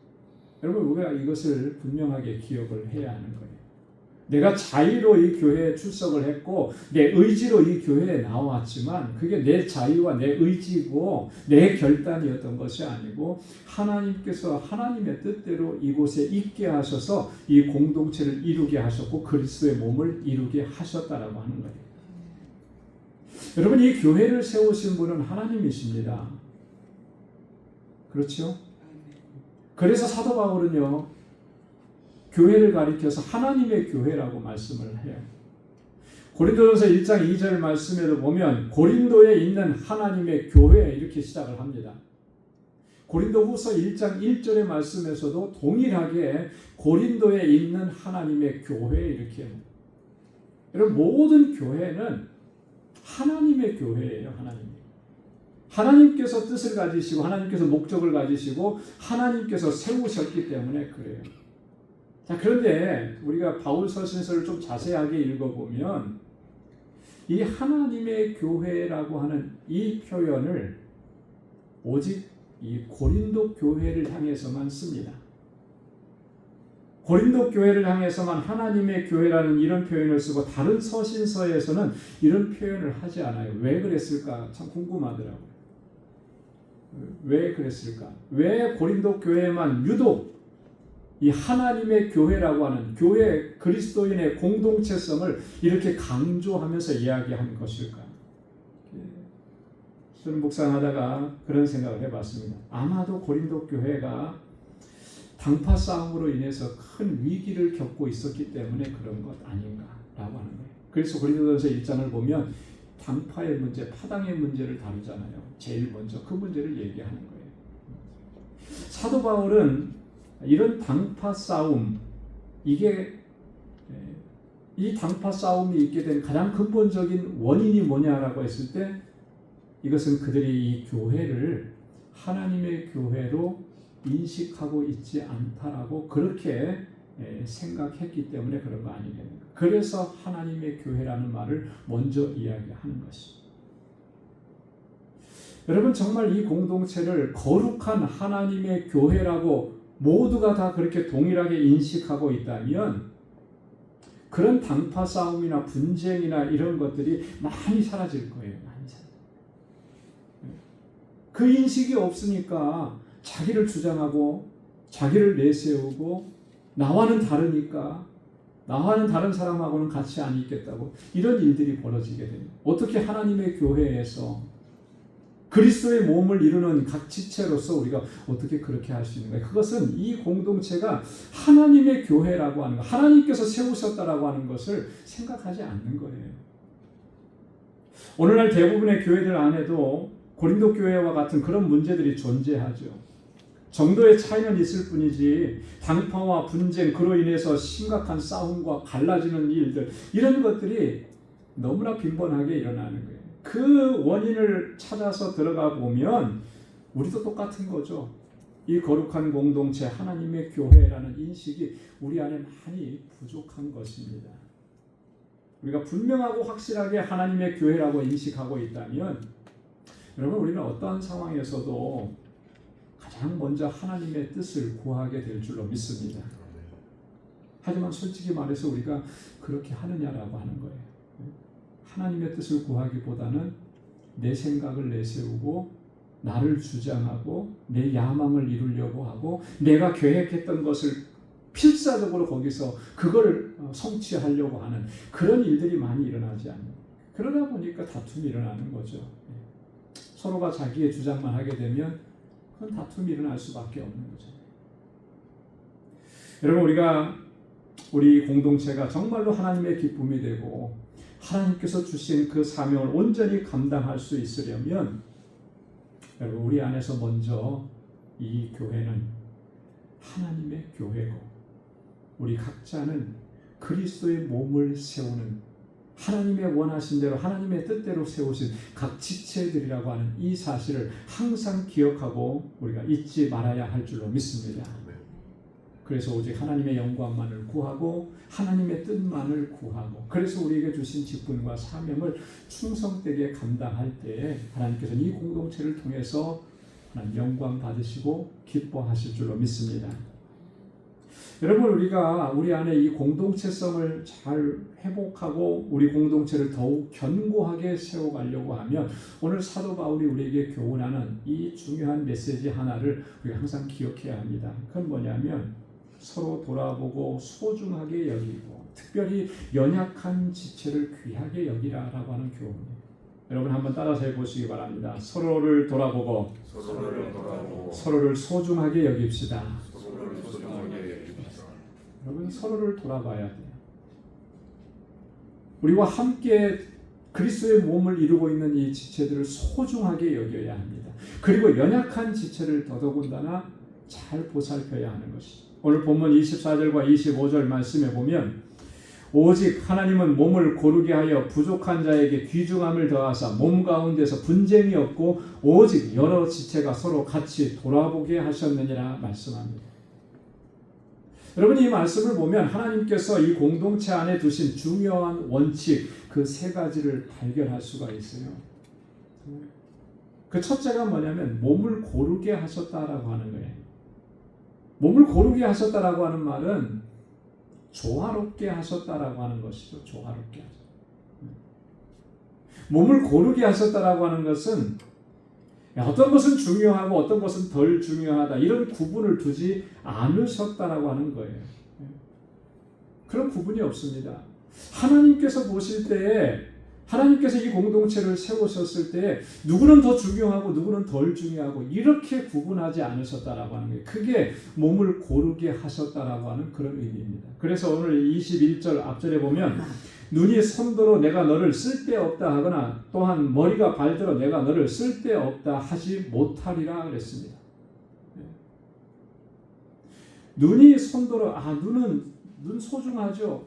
여러분 우리가 이것을 분명하게 기억을 해야 하는 거예요. 내가 자의로 이 교회에 출석을 했고 내 의지로 이 교회에 나왔지만 그게 내 자유와 내 의지고 내 결단이었던 것이 아니고 하나님께서 하나님의 뜻대로 이곳에 있게 하셔서 이 공동체를 이루게 하셨고 그리스도의 몸을 이루게 하셨다라고 하는 거예요. 여러분 이 교회를 세우신 분은 하나님이십니다. 그렇죠? 그래서 사도 바울은요 교회를 가리켜서 하나님의 교회라고 말씀을 해요. 고린도전서 1장 2절 말씀에도 보면 고린도에 있는 하나님의 교회 이렇게 시작을 합니다. 고린도후서 1장 1절의 말씀에서도 동일하게 고린도에 있는 하나님의 교회 이렇게 합니다. 여러분 모든 교회는 하나님의 교회예요. 하나님께서 뜻을 가지시고 하나님께서 목적을 가지시고 하나님께서 세우셨기 때문에 그래요. 자, 그런데 우리가 바울 서신서를 좀 자세하게 읽어보면 이 하나님의 교회라고 하는 이 표현을 오직 이 고린도 교회를 향해서만 씁니다. 고린도 교회를 향해서만 하나님의 교회라는 이런 표현을 쓰고 다른 서신서에서는 이런 표현을 하지 않아요. 왜 그랬을까? 참 궁금하더라고요. 왜 그랬을까? 왜 고린도 교회만 유독 이 하나님의 교회라고 하는 교회 그리스도인의 공동체성을 이렇게 강조하면서 이야기한 것일까? 저는 묵상하다가 그런 생각을 해봤습니다. 아마도 고린도 교회가 당파 싸움으로 인해서 큰 위기를 겪고 있었기 때문에 그런 것 아닌가라고 하는 거예요. 그래서 고린도전서 1장을 보면 당파의 문제, 파당의 문제를 다루잖아요. 제일 먼저 그 문제를 얘기하는 거예요. 사도 바울은 이런 당파 싸움, 이 당파 싸움이 있게 된 가장 근본적인 원인이 뭐냐라고 했을 때 이것은 그들이 이 교회를 하나님의 교회로 인식하고 있지 않다라고 그렇게 생각했기 때문에 그런 거 아니겠습니까? 그래서 하나님의 교회라는 말을 먼저 이야기하는 것입니다. 여러분 정말 이 공동체를 거룩한 하나님의 교회라고 모두가 다 그렇게 동일하게 인식하고 있다면 그런 당파 싸움이나 분쟁이나 이런 것들이 많이 사라질 거예요. 많이 사라질 거예요. 그 인식이 없으니까 자기를 주장하고 자기를 내세우고 나와는 다르니까 나와는 다른 사람하고는 같이 안 있겠다고 이런 일들이 벌어지게 됩니다. 어떻게 하나님의 교회에서 그리스도의 몸을 이루는 각 지체로서 우리가 어떻게 그렇게 할 수 있는가? 그것은 이 공동체가 하나님의 교회라고 하는 것, 하나님께서 세우셨다라고 하는 것을 생각하지 않는 거예요. 오늘날 대부분의 교회들 안에도 고린도 교회와 같은 그런 문제들이 존재하죠. 정도의 차이는 있을 뿐이지 당파와 분쟁, 그로 인해서 심각한 싸움과 갈라지는 일들, 이런 것들이 너무나 빈번하게 일어나는 거예요. 그 원인을 찾아서 들어가 보면 우리도 똑같은 거죠. 이 거룩한 공동체 하나님의 교회라는 인식이 우리 안에 많이 부족한 것입니다. 우리가 분명하고 확실하게 하나님의 교회라고 인식하고 있다면 여러분 우리는 어떠한 상황에서도 가장 먼저 하나님의 뜻을 구하게 될 줄로 믿습니다. 하지만 솔직히 말해서 우리가 그렇게 하느냐라고 하는 거예요. 하나님의 뜻을 구하기보다는 내 생각을 내세우고 나를 주장하고 내 야망을 이루려고 하고 내가 계획했던 것을 필사적으로 거기서 그걸 성취하려고 하는 그런 일들이 많이 일어나지 않는. 그러다 보니까 다툼이 일어나는 거죠. 서로가 자기의 주장만 하게 되면 그건 다툼이 일어날 수밖에 없는 거죠. 여러분 우리 공동체가 정말로 하나님의 기쁨이 되고 하나님께서 주신 그 사명을 온전히 감당할 수 있으려면 여러분 우리 안에서 먼저 이 교회는 하나님의 교회고 우리 각자는 그리스도의 몸을 세우는 하나님의 원하신 대로 하나님의 뜻대로 세우신 각 지체들이라고 하는 이 사실을 항상 기억하고 우리가 잊지 말아야 할 줄로 믿습니다. 그래서 오직 하나님의 영광만을 구하고 하나님의 뜻만을 구하고 그래서 우리에게 주신 직분과 사명을 충성되게 감당할 때에 하나님께서는 이 공동체를 통해서 하나님 영광 받으시고 기뻐하실 줄로 믿습니다. 여러분 우리가 우리 안에 이 공동체성을 잘 회복하고 우리 공동체를 더욱 견고하게 세워가려고 하면 오늘 사도 바울이 우리에게 교훈하는 이 중요한 메시지 하나를 우리가 항상 기억해야 합니다. 그건 뭐냐면 서로 돌아보고 소중하게 여기고 특별히 연약한 지체를 귀하게 여기라라고 하는 교훈이에요. 여러분 한번 따라서 해보시기 바랍니다. 서로를 돌아보고 서로를 소중하게 여깁시다. 여러분 서로를 돌아봐야 돼요. 우리와 함께 그리스도의 몸을 이루고 있는 이 지체들을 소중하게 여겨야 합니다. 그리고 연약한 지체를 더더군다나 잘 보살펴야 하는 것이죠. 오늘 본문 24절과 25절 말씀에 보면 오직 하나님은 몸을 고르게 하여 부족한 자에게 귀중함을 더하사 몸 가운데서 분쟁이 없고 오직 여러 지체가 서로 같이 돌아보게 하셨느니라 말씀합니다. 여러분 이 말씀을 보면 하나님께서 이 공동체 안에 두신 중요한 원칙 그 세 가지를 발견할 수가 있어요. 그 첫째가 뭐냐면 몸을 고르게 하셨다라고 하는 거예요. 몸을 고르게 하셨다라고 하는 말은 조화롭게 하셨다라고 하는 것이죠. 조화롭게 하셨다. 몸을 고르게 하셨다라고 하는 것은 어떤 것은 중요하고 어떤 것은 덜 중요하다 이런 구분을 두지 않으셨다라고 하는 거예요. 그런 구분이 없습니다. 하나님께서 보실 때에 하나님께서 이 공동체를 세우셨을 때 누구는 더 중요하고 누구는 덜 중요하고 이렇게 구분하지 않으셨다라고 하는 거예요. 그게 몸을 고르게 하셨다라고 하는 그런 의미입니다. 그래서 오늘 21절 앞절에 보면 눈이 손더러 내가 너를 쓸데없다 하거나 또한 머리가 발더러 내가 너를 쓸데없다 하지 못하리라 그랬습니다. 눈이 손더러 눈 소중하죠.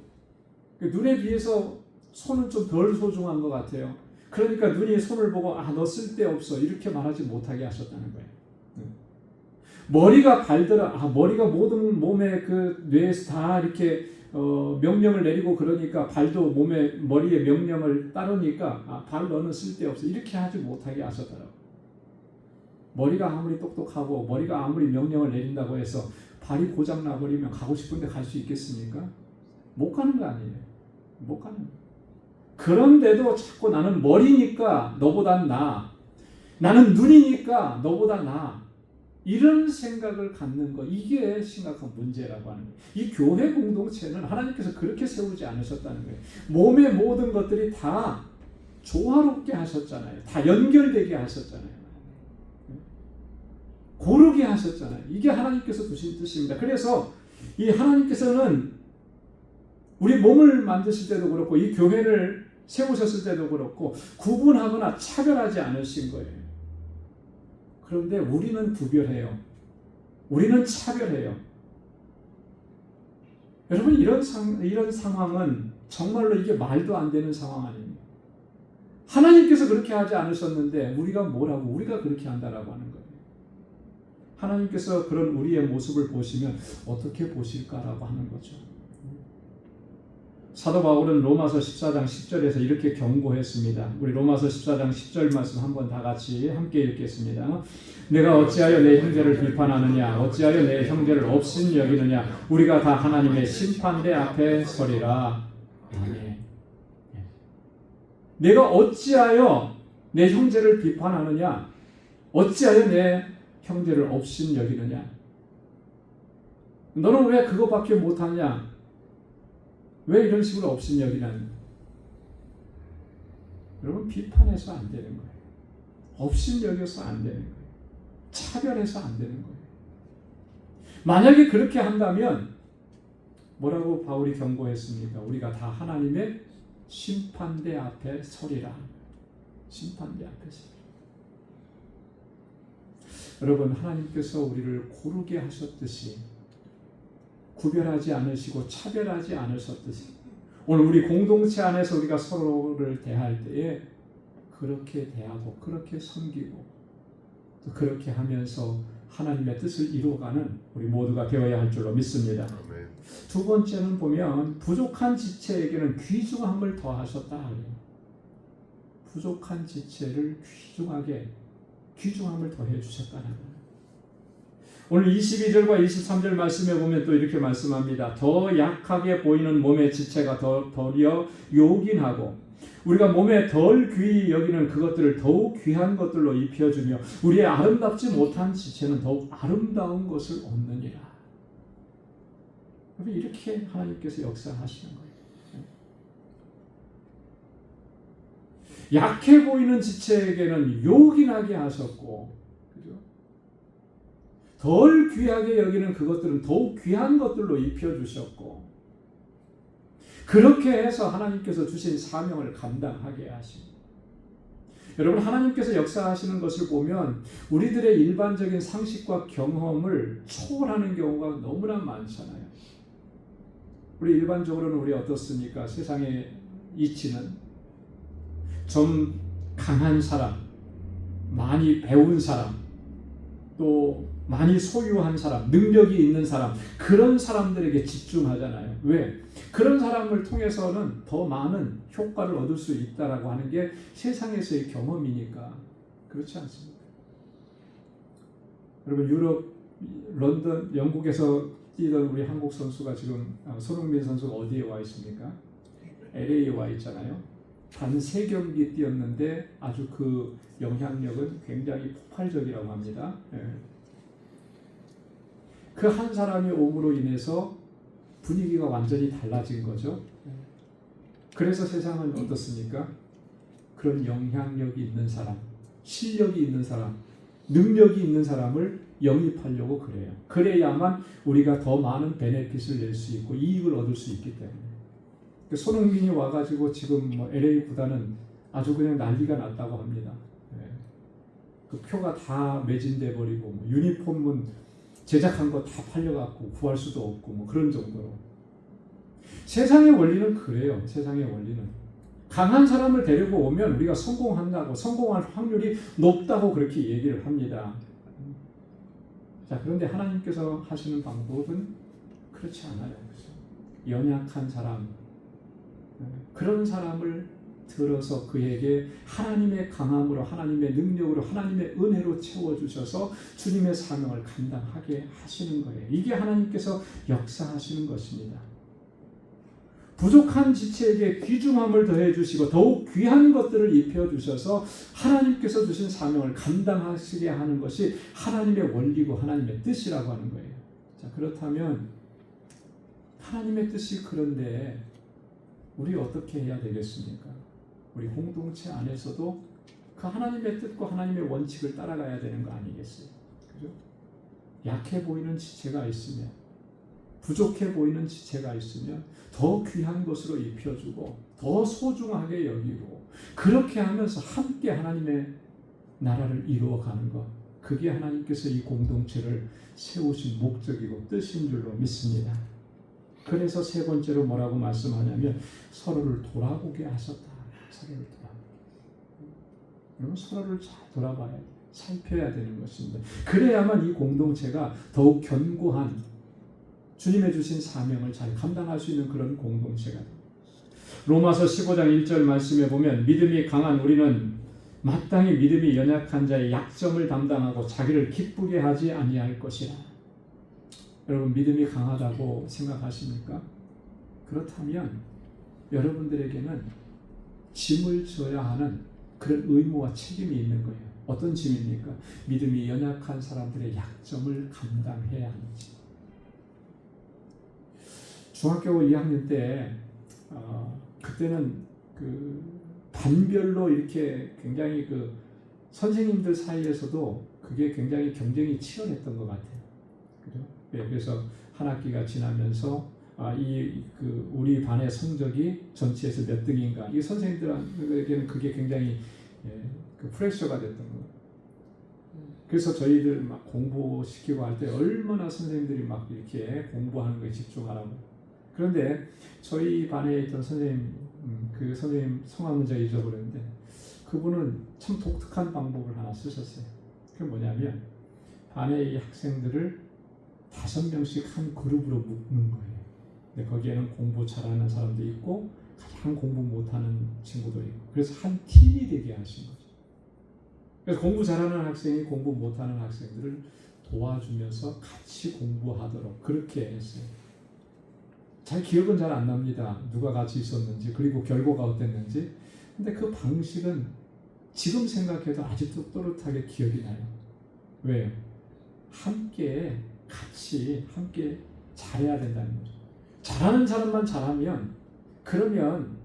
눈에 비해서 손은 좀 덜 소중한 것 같아요. 그러니까 눈이 손을 보고 너 쓸데없어 이렇게 말하지 못하게 하셨다는 거예요. 머리가 발더러 머리가 모든 몸의 그 뇌에서 다 이렇게 명령을 내리고 그러니까 발도 머리의 명령을 따르니까 발 너는 쓸데없어 이렇게 하지 못하게 하셨더라고요. 머리가 아무리 똑똑하고 머리가 아무리 명령을 내린다고 해서 발이 고장 나버리면 가고 싶은데 갈 수 있겠습니까? 못 가는 거 아니에요. 못 가는 거예요. 그런데도 자꾸 나는 머리니까 너보단 나아. 나는 눈이니까 너보다 나아. 이런 생각을 갖는 거 이게 심각한 문제라고 하는 거예요. 이 교회 공동체는 하나님께서 그렇게 세우지 않으셨다는 거예요. 몸의 모든 것들이 다 조화롭게 하셨잖아요. 다 연결되게 하셨잖아요. 고르게 하셨잖아요. 이게 하나님께서 두신 뜻입니다. 그래서 이 하나님께서는 우리 몸을 만드실 때도 그렇고 이 교회를 세우셨을 때도 그렇고 구분하거나 차별하지 않으신 거예요. 그런데 우리는 구별해요. 우리는 차별해요. 여러분 이런 상황은 정말로 이게 말도 안 되는 상황 아닙니까? 하나님께서 그렇게 하지 않으셨는데 우리가 뭐라고 우리가 그렇게 한다라고 하는 거예요. 하나님께서 그런 우리의 모습을 보시면 어떻게 보실까라고 하는 거죠. 사도 바울은 로마서 14장 10절에서 이렇게 경고했습니다. 우리 로마서 14장 10절 말씀 한번 다 같이 함께 읽겠습니다. 내가 어찌하여 내 형제를 비판하느냐, 어찌하여 내 형제를 업신 여기느냐, 우리가 다 하나님의 심판대 앞에 서리라. 아멘. 내가 어찌하여 내 형제를 비판하느냐, 어찌하여 내 형제를 업신 여기느냐. 너는 왜 그거밖에 못하냐? 왜 이런 식으로 업신 여기는? 여러분, 비판해서 안 되는 거예요. 업신 여겨서 안 되는 거예요. 차별해서 안 되는 거예요. 만약에 그렇게 한다면 뭐라고 바울이 경고했습니까? 우리가 다 하나님의 심판대 앞에 서리라. 심판대 앞에 서리라. 여러분, 하나님께서 우리를 고르게 하셨듯이 구별하지 않으시고 차별하지 않으셨듯이 오늘 우리 공동체 안에서 우리가 서로를 대할 때에 그렇게 대하고 그렇게 섬기고 또 그렇게 하면서 하나님의 뜻을 이루어가는 우리 모두가 되어야 할 줄로 믿습니다. 아멘. 두 번째는 보면 부족한 지체에게는 귀중함을 더하셨다. 부족한 지체를 귀중함을 더해 주셨다는 거예요. 오늘 22절과 23절 말씀에 보면 또 이렇게 말씀합니다. 더 약하게 보이는 몸의 지체가 더려 요긴하고 우리가 몸에 덜 귀히 여기는 그것들을 더욱 귀한 것들로 입혀주며 우리의 아름답지 못한 지체는 더욱 아름다운 것을 얻느니라. 이렇게 하나님께서 역사하시는 거예요. 약해 보이는 지체에게는 요긴하게 하셨고, 그죠? 덜 귀하게 여기는 그것들은 더욱 귀한 것들로 입혀주셨고, 그렇게 해서 하나님께서 주신 사명을 감당하게 하십니다. 여러분, 하나님께서 역사하시는 것을 보면 우리들의 일반적인 상식과 경험을 초월하는 경우가 너무나 많잖아요. 우리 일반적으로는 우리 어떻습니까? 세상의 이치는 좀 강한 사람, 많이 배운 사람, 또 많이 소유한 사람, 능력이 있는 사람, 그런 사람들에게 집중하잖아요. 왜? 그런 사람을 통해서는 더 많은 효과를 얻을 수 있다라고 하는 게 세상에서의 경험이니까. 그렇지 않습니까? 여러분, 유럽, 런던, 영국에서 뛰던 우리 한국 선수가 지금 손흥민 선수가 어디에 와 있습니까? LA에 와 있잖아요. 단 3경기 뛰었는데 아주 그 영향력은 굉장히 폭발적이라고 합니다. 그 한 사람이 옴으로 인해서 분위기가 완전히 달라진 거죠. 그래서 세상은 어떻습니까? 그런 영향력이 있는 사람, 실력이 있는 사람, 능력이 있는 사람을 영입하려고 그래요. 그래야만 우리가 더 많은 베네핏을 낼 수 있고 이익을 얻을 수 있기 때문에. 손흥민이 와가지고 지금 LA 구단은 아주 그냥 난리가 났다고 합니다. 그 표가 다 매진돼 버리고 유니폼은 제작한 거 다 팔려갖고 구할 수도 없고 그런 정도로. 세상의 원리는 그래요. 세상의 원리는 강한 사람을 데리고 오면 우리가 성공한다고, 성공할 확률이 높다고 그렇게 얘기를 합니다. 자, 그런데 하나님께서 하시는 방법은 그렇지 않아요. 그렇죠? 연약한 사람, 그런 사람을 들어서 그에게 하나님의 강함으로, 하나님의 능력으로, 하나님의 은혜로 채워주셔서 주님의 사명을 감당하게 하시는 거예요. 이게 하나님께서 역사하시는 것입니다. 부족한 지체에게 귀중함을 더해주시고 더욱 귀한 것들을 입혀주셔서 하나님께서 주신 사명을 감당하시게 하는 것이 하나님의 원리고 하나님의 뜻이라고 하는 거예요. 자, 그렇다면 하나님의 뜻이 그런데 우리 어떻게 해야 되겠습니까? 우리 공동체 안에서도 그 하나님의 뜻과 하나님의 원칙을 따라가야 되는 거 아니겠어요? 그죠? 약해 보이는 지체가 있으면, 부족해 보이는 지체가 있으면 더 귀한 것으로 입혀주고 더 소중하게 여기고, 그렇게 하면서 함께 하나님의 나라를 이루어가는 것, 그게 하나님께서 이 공동체를 세우신 목적이고 뜻인 줄로 믿습니다. 그래서 세 번째로 뭐라고 말씀하냐면 서로를 돌아보게 하셨다. 서로를 돌아보게. 여러분, 서로를 잘 돌아봐야 돼요. 살펴야 되는 것입니다. 그래야만 이 공동체가 더욱 견고한 주님의 주신 사명을 잘 감당할 수 있는 그런 공동체가 됩니다. 로마서 15장 1절 말씀에 보면 믿음이 강한 우리는 마땅히 믿음이 연약한 자의 약점을 담당하고 자기를 기쁘게 하지 아니할 것이라. 여러분 믿음이 강하다고 생각하십니까? 그렇다면 여러분들에게는 짐을 져야 하는 그런 의무와 책임이 있는 거예요. 어떤 짐입니까? 믿음이 연약한 사람들의 약점을 감당해야 하는지. 중학교 2학년 때 그때는 그 반별로 이렇게 굉장히 그 선생님들 사이에서도 그게 굉장히 경쟁이 치열했던 것 같아요. 그죠? 그래서 한 학기가 지나면서 우리 반의 성적이 전체에서 몇 등인가, 이 선생님들에게는 그게 굉장히 그 프레셔가 됐던 거예요. 그래서 저희들 막 공부시키고 할 때 얼마나 선생님들이 막 이렇게 공부하는 거에 집중하라고. 그런데 저희 반에 있던 선생님, 그 선생님 성함은 제가 잊어버렸는데 그분은 참 독특한 방법을 하나 쓰셨어요. 그게 뭐냐면 반의 이 학생들을 5명씩 한 그룹으로 묶는 거예요. 근데 거기에는 공부 잘하는 사람도 있고 가장 공부 못하는 친구도 있고, 그래서 한 팀이 되게 하신 거죠. 그래서 공부 잘하는 학생이 공부 못하는 학생들을 도와주면서 같이 공부하도록 그렇게 했어요. 잘 기억은 잘 안 납니다. 누가 같이 있었는지, 그리고 결과가 어땠는지. 근데 그 방식은 지금 생각해도 아직도 또렷하게 기억이 나요. 왜요? 함께 잘해야 된다는 거죠. 잘하는 사람만 잘하면, 그러면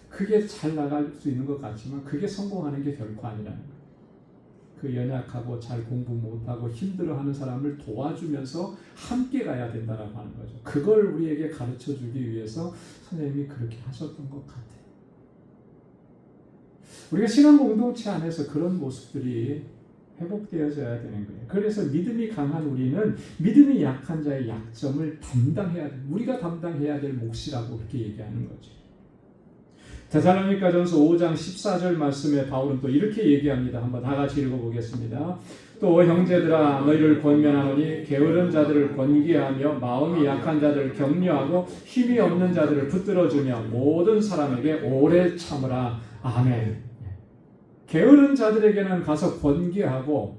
그게 잘 나갈 수 있는 것 같지만 그게 성공하는 게 결코 아니라는 거예요. 그 연약하고 잘 공부 못하고 힘들어하는 사람을 도와주면서 함께 가야 된다라고 하는 거죠. 그걸 우리에게 가르쳐주기 위해서 선생님이 그렇게 하셨던 것 같아요. 우리가 신앙 공동체 안에서 그런 모습들이 회복되어져야 되는 거예요. 그래서 믿음이 강한 우리는 믿음이 약한 자의 약점을 담당해야 돼. 우리가 담당해야 될 몫이라고 그렇게 얘기하는 거죠. 데살로니가전서 5장 14절 말씀에 바울은 또 이렇게 얘기합니다. 한번 다 같이 읽어보겠습니다. 또 형제들아 너희를 권면하노니 게으른 자들을 권기하며 마음이 약한 자들을 격려하고 힘이 없는 자들을 붙들어주며 모든 사람에게 오래 참으라. 아멘. 게으른 자들에게는 가서 권기하고,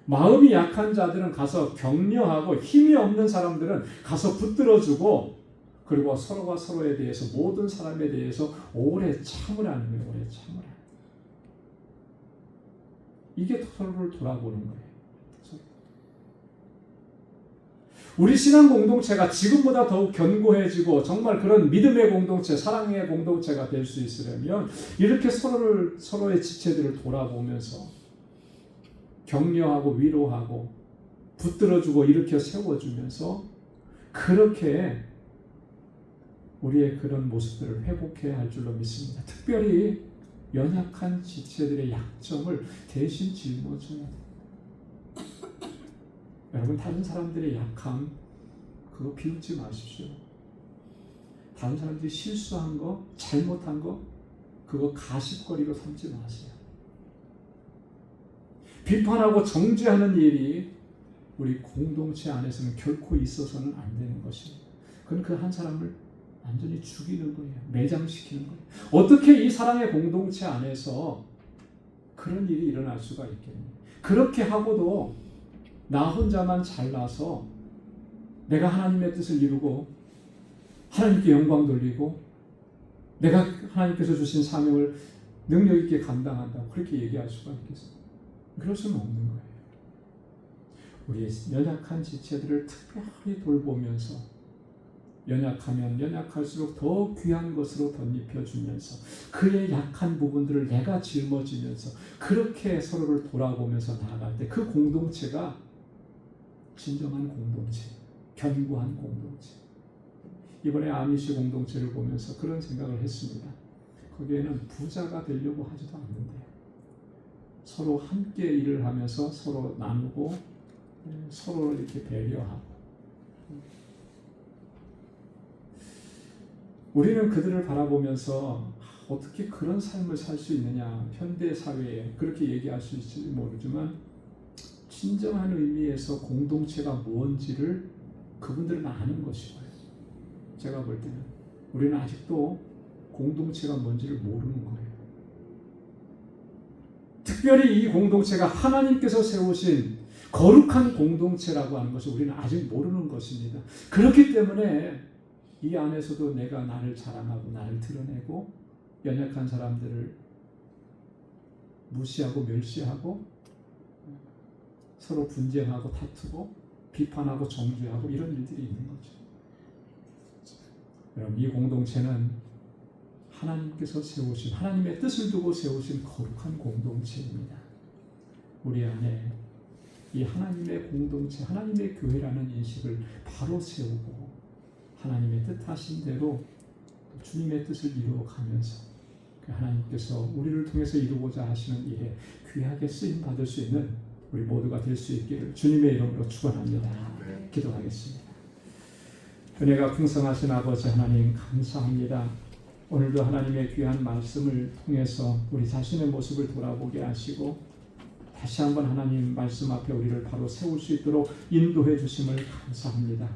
마음이 약한 자들은 가서 격려하고, 힘이 없는 사람들은 가서 붙들어주고, 그리고 서로가 서로에 대해서, 모든 사람에 대해서 오래 참으라는 거예요. 오래 참으라. 이게 서로를 돌아보는 거예요. 우리 신앙 공동체가 지금보다 더욱 견고해지고 정말 그런 믿음의 공동체, 사랑의 공동체가 될 수 있으려면 이렇게 서로의 지체들을 돌아보면서 격려하고 위로하고 붙들어주고 일으켜 세워주면서 그렇게 우리의 그런 모습들을 회복해야 할 줄로 믿습니다. 특별히 연약한 지체들의 약점을 대신 짊어져야 돼요. 여러분, 다른 사람들의 약함 그거 비웃지 마십시오. 다른 사람들이 실수한 거, 잘못한 거 그거 가십거리로 삼지 마세요. 비판하고 정죄하는 일이 우리 공동체 안에서는 결코 있어서는 안 되는 것입니다. 그건 그 한 사람을 완전히 죽이는 거예요. 매장시키는 거예요. 어떻게 이 사랑의 공동체 안에서 그런 일이 일어날 수가 있겠느냐. 그렇게 하고도 나 혼자만 잘나서 내가 하나님의 뜻을 이루고 하나님께 영광 돌리고 내가 하나님께서 주신 사명을 능력 있게 감당한다고 그렇게 얘기할 수가 있겠습니까? 그럴 수는 없는 거예요. 우리의 연약한 지체들을 특별히 돌보면서 연약하면 연약할수록 더 귀한 것으로 덧입혀주면서 그의 약한 부분들을 내가 짊어지면서 그렇게 서로를 돌아보면서 나아갈 때 그 공동체가 진정한 공동체, 견고한 공동체. 이번에 아미시 공동체를 보면서 그런 생각을 했습니다. 거기에는 부자가 되려고 하지도 않는데요. 서로 함께 일을 하면서 서로 나누고 서로를 이렇게 배려하고 우리는 그들을 바라보면서 어떻게 그런 삶을 살 수 있느냐, 현대 사회에 그렇게 얘기할 수 있을지 모르지만 진정한 의미에서 공동체가 뭔지를 그분들은 아는 것이고요. 제가 볼 때는 우리는 아직도 공동체가 뭔지를 모르는 거예요. 특별히 이 공동체가 하나님께서 세우신 거룩한 공동체라고 하는 것을 우리는 아직 모르는 것입니다. 그렇기 때문에 이 안에서도 내가 나를 자랑하고 나를 드러내고 연약한 사람들을 무시하고 멸시하고 서로 분쟁하고 다투고 비판하고 정죄하고 이런 일들이 있는 거죠. 여러분, 이 공동체는 하나님께서 세우신, 하나님의 뜻을 두고 세우신 거룩한 공동체입니다. 우리 안에 이 하나님의 공동체, 하나님의 교회라는 인식을 바로 세우고 하나님의 뜻하신 대로 주님의 뜻을 이루어가면서 하나님께서 우리를 통해서 이루고자 하시는 일에 귀하게 쓰임 받을 수 있는 우리 모두가 될 수 있기를 주님의 이름으로 축원합니다. 기도하겠습니다. 은혜가 풍성하신 아버지 하나님, 감사합니다. 오늘도 하나님의 귀한 말씀을 통해서 우리 자신의 모습을 돌아보게 하시고 다시 한번 하나님 말씀 앞에 우리를 바로 세울 수 있도록 인도해 주심을 감사합니다.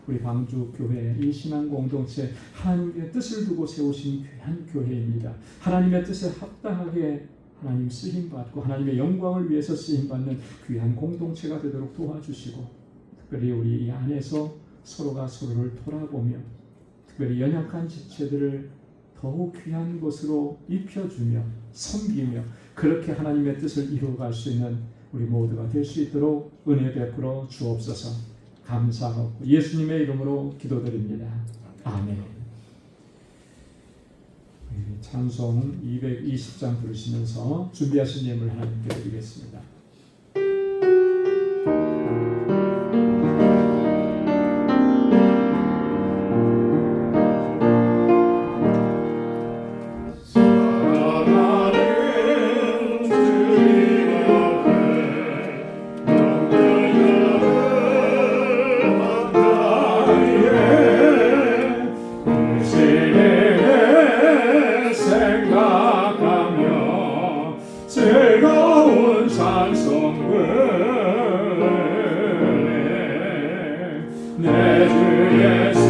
우리 방주 교회 이 신앙 공동체, 하나님의 뜻을 두고 세우신 귀한 교회입니다. 하나님의 뜻에 합당하게 하나님 쓰임받고 하나님의 영광을 위해서 쓰임받는 귀한 공동체가 되도록 도와주시고, 특별히 우리 이 안에서 서로가 서로를 돌아보며 특별히 연약한 지체들을 더욱 귀한 것으로 입혀주며 섬기며 그렇게 하나님의 뜻을 이루어갈 수 있는 우리 모두가 될 수 있도록 은혜 베풀어 주옵소서. 감사하고 예수님의 이름으로 기도드립니다. 아멘. 찬송 220장 부르시면서 준비하신 예물 하나님께 드리겠습니다. 즐거운 찬송을 내 주 예수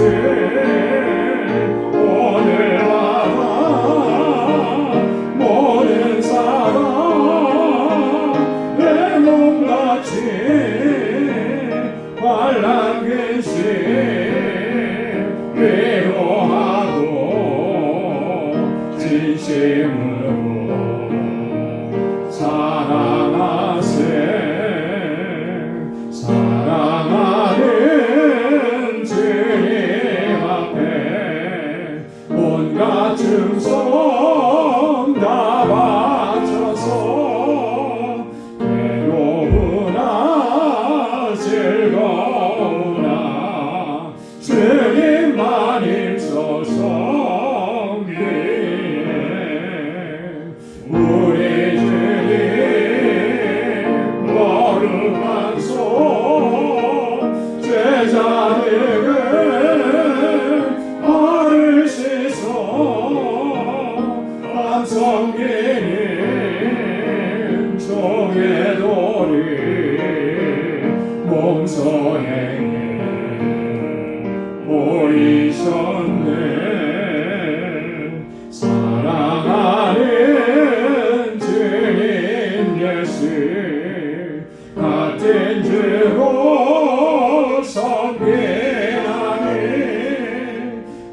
오늘마다 모든 사람 내 몸같이 환란근심 위로하고 진심으로 사랑하는 주님 앞에 온갖 충성 다 바쳐서 괴로우나 즐거우나 주님만 힘써서 우리 주님 거룩한 손 제자들에게 발을 씻어 한 섬기는 종의 도리 몸소행에 보이셨네. 사랑하는 주님 예수 같은 주로 섬기나니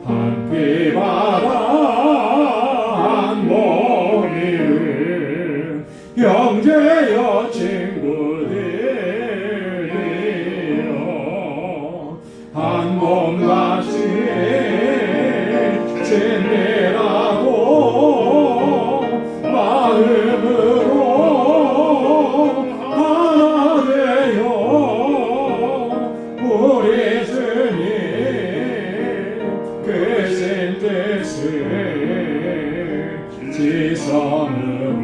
한 피바다 한 몸이를 형제여 친구들이여 한 몸같이 진리라고 마음으로 하나 되어 우리 주님 크신 뜻을 지성으로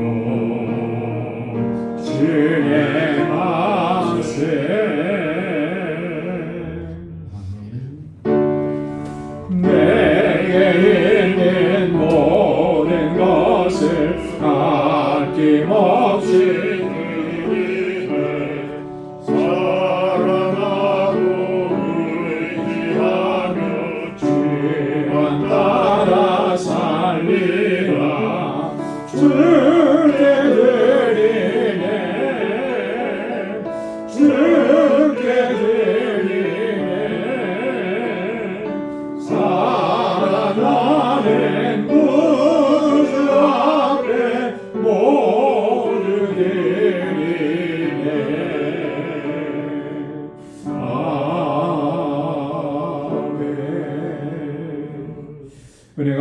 진행하세. 내게 있는 모든 것을 아낌없이 사랑하고 의지하며 주만 따라 살리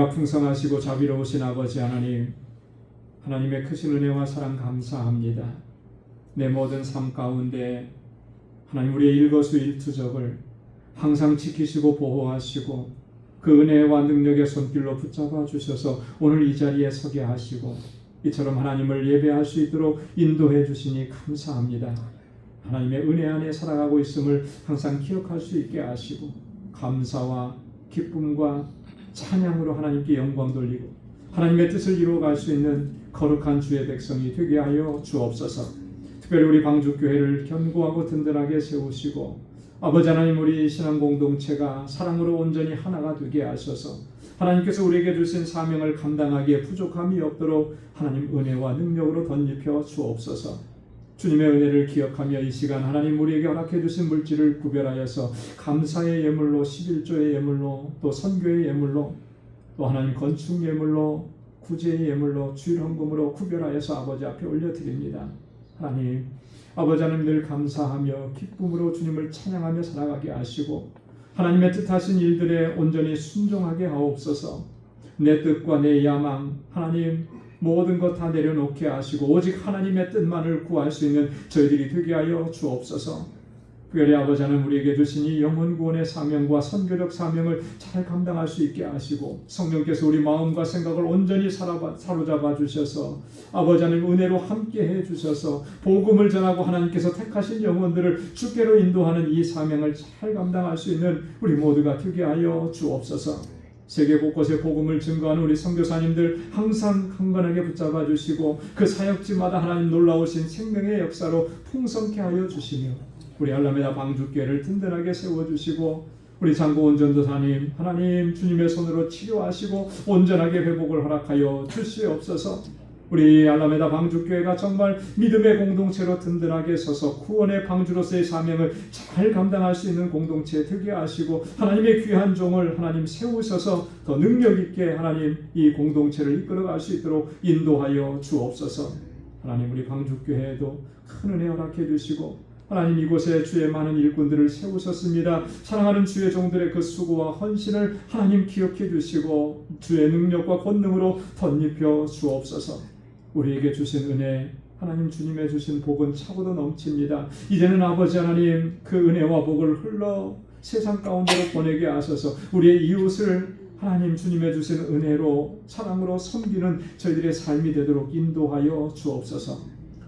은혜가 풍성하시고 자비로우신 아버지 하나님, 하나님의 크신 은혜와 사랑 감사합니다. 내 모든 삶 가운데 하나님 우리의 일거수일투족을 항상 지키시고 보호하시고 그 은혜와 능력의 손길로 붙잡아 주셔서 오늘 이 자리에 서게 하시고 이처럼 하나님을 예배할 수 있도록 인도해 주시니 감사합니다. 하나님의 은혜 안에 살아가고 있음을 항상 기억할 수 있게 하시고 감사와 기쁨과 찬양으로 하나님께 영광 돌리고 하나님의 뜻을 이루어갈 수 있는 거룩한 주의 백성이 되게 하여 주옵소서. 특별히 우리 방주교회를 견고하고 든든하게 세우시고 아버지 하나님, 우리 신앙 공동체가 사랑으로 온전히 하나가 되게 하셔서 하나님께서 우리에게 주신 사명을 감당하기에 부족함이 없도록 하나님 은혜와 능력으로 덧입혀 주옵소서. 주님의 은혜를 기억하며 이 시간 하나님 우리에게 허락해 주신 물질을 구별하여서 감사의 예물로, 11조의 예물로, 또 선교의 예물로, 또 하나님 건축 예물로, 구제의 예물로, 주일 헌금으로 구별하여서 아버지 앞에 올려드립니다. 하나님, 아버지 하나님 늘 감사하며 기쁨으로 주님을 찬양하며 살아가게 하시고 하나님의 뜻하신 일들에 온전히 순종하게 하옵소서. 내 뜻과 내 야망, 하나님 모든 것 다 내려놓게 하시고 오직 하나님의 뜻만을 구할 수 있는 저희들이 되게 하여 주옵소서. 특별히 아버지 하나님 우리에게 주신 이 영혼 구원의 사명과 선교적 사명을 잘 감당할 수 있게 하시고 성령께서 우리 마음과 생각을 온전히 사로잡아 주셔서 아버지 하나님 은혜로 함께 해 주셔서 복음을 전하고 하나님께서 택하신 영혼들을 주께로 인도하는 이 사명을 잘 감당할 수 있는 우리 모두가 되게 하여 주옵소서. 세계 곳곳에 복음을 증거하는 우리 선교사님들 항상 강건하게 붙잡아 주시고 그 사역지마다 하나님 놀라우신 생명의 역사로 풍성케 하여 주시며 우리 알라메다 방주교회를 든든하게 세워주시고 우리 장고원 전도사님 하나님 주님의 손으로 치료하시고 온전하게 회복을 허락하여 주시옵소서. 우리 알라메다 방주교회가 정말 믿음의 공동체로 든든하게 서서 구원의 방주로서의 사명을 잘 감당할 수 있는 공동체 되게 하시고 하나님의 귀한 종을 하나님 세우셔서 더 능력 있게 하나님 이 공동체를 이끌어갈 수 있도록 인도하여 주옵소서. 하나님 우리 방주교회에도 큰 은혜 허락해 주시고 하나님 이곳에 주의 많은 일꾼들을 세우셨습니다. 사랑하는 주의 종들의 그 수고와 헌신을 하나님 기억해 주시고 주의 능력과 권능으로 덧입혀 주옵소서. 우리에게 주신 은혜 하나님 주님의 주신 복은 차고도 넘칩니다. 이제는 아버지 하나님 그 은혜와 복을 흘러 세상 가운데로 보내게 하셔서 우리의 이웃을 하나님 주님의 주신 은혜로 사랑으로 섬기는 저희들의 삶이 되도록 인도하여 주옵소서.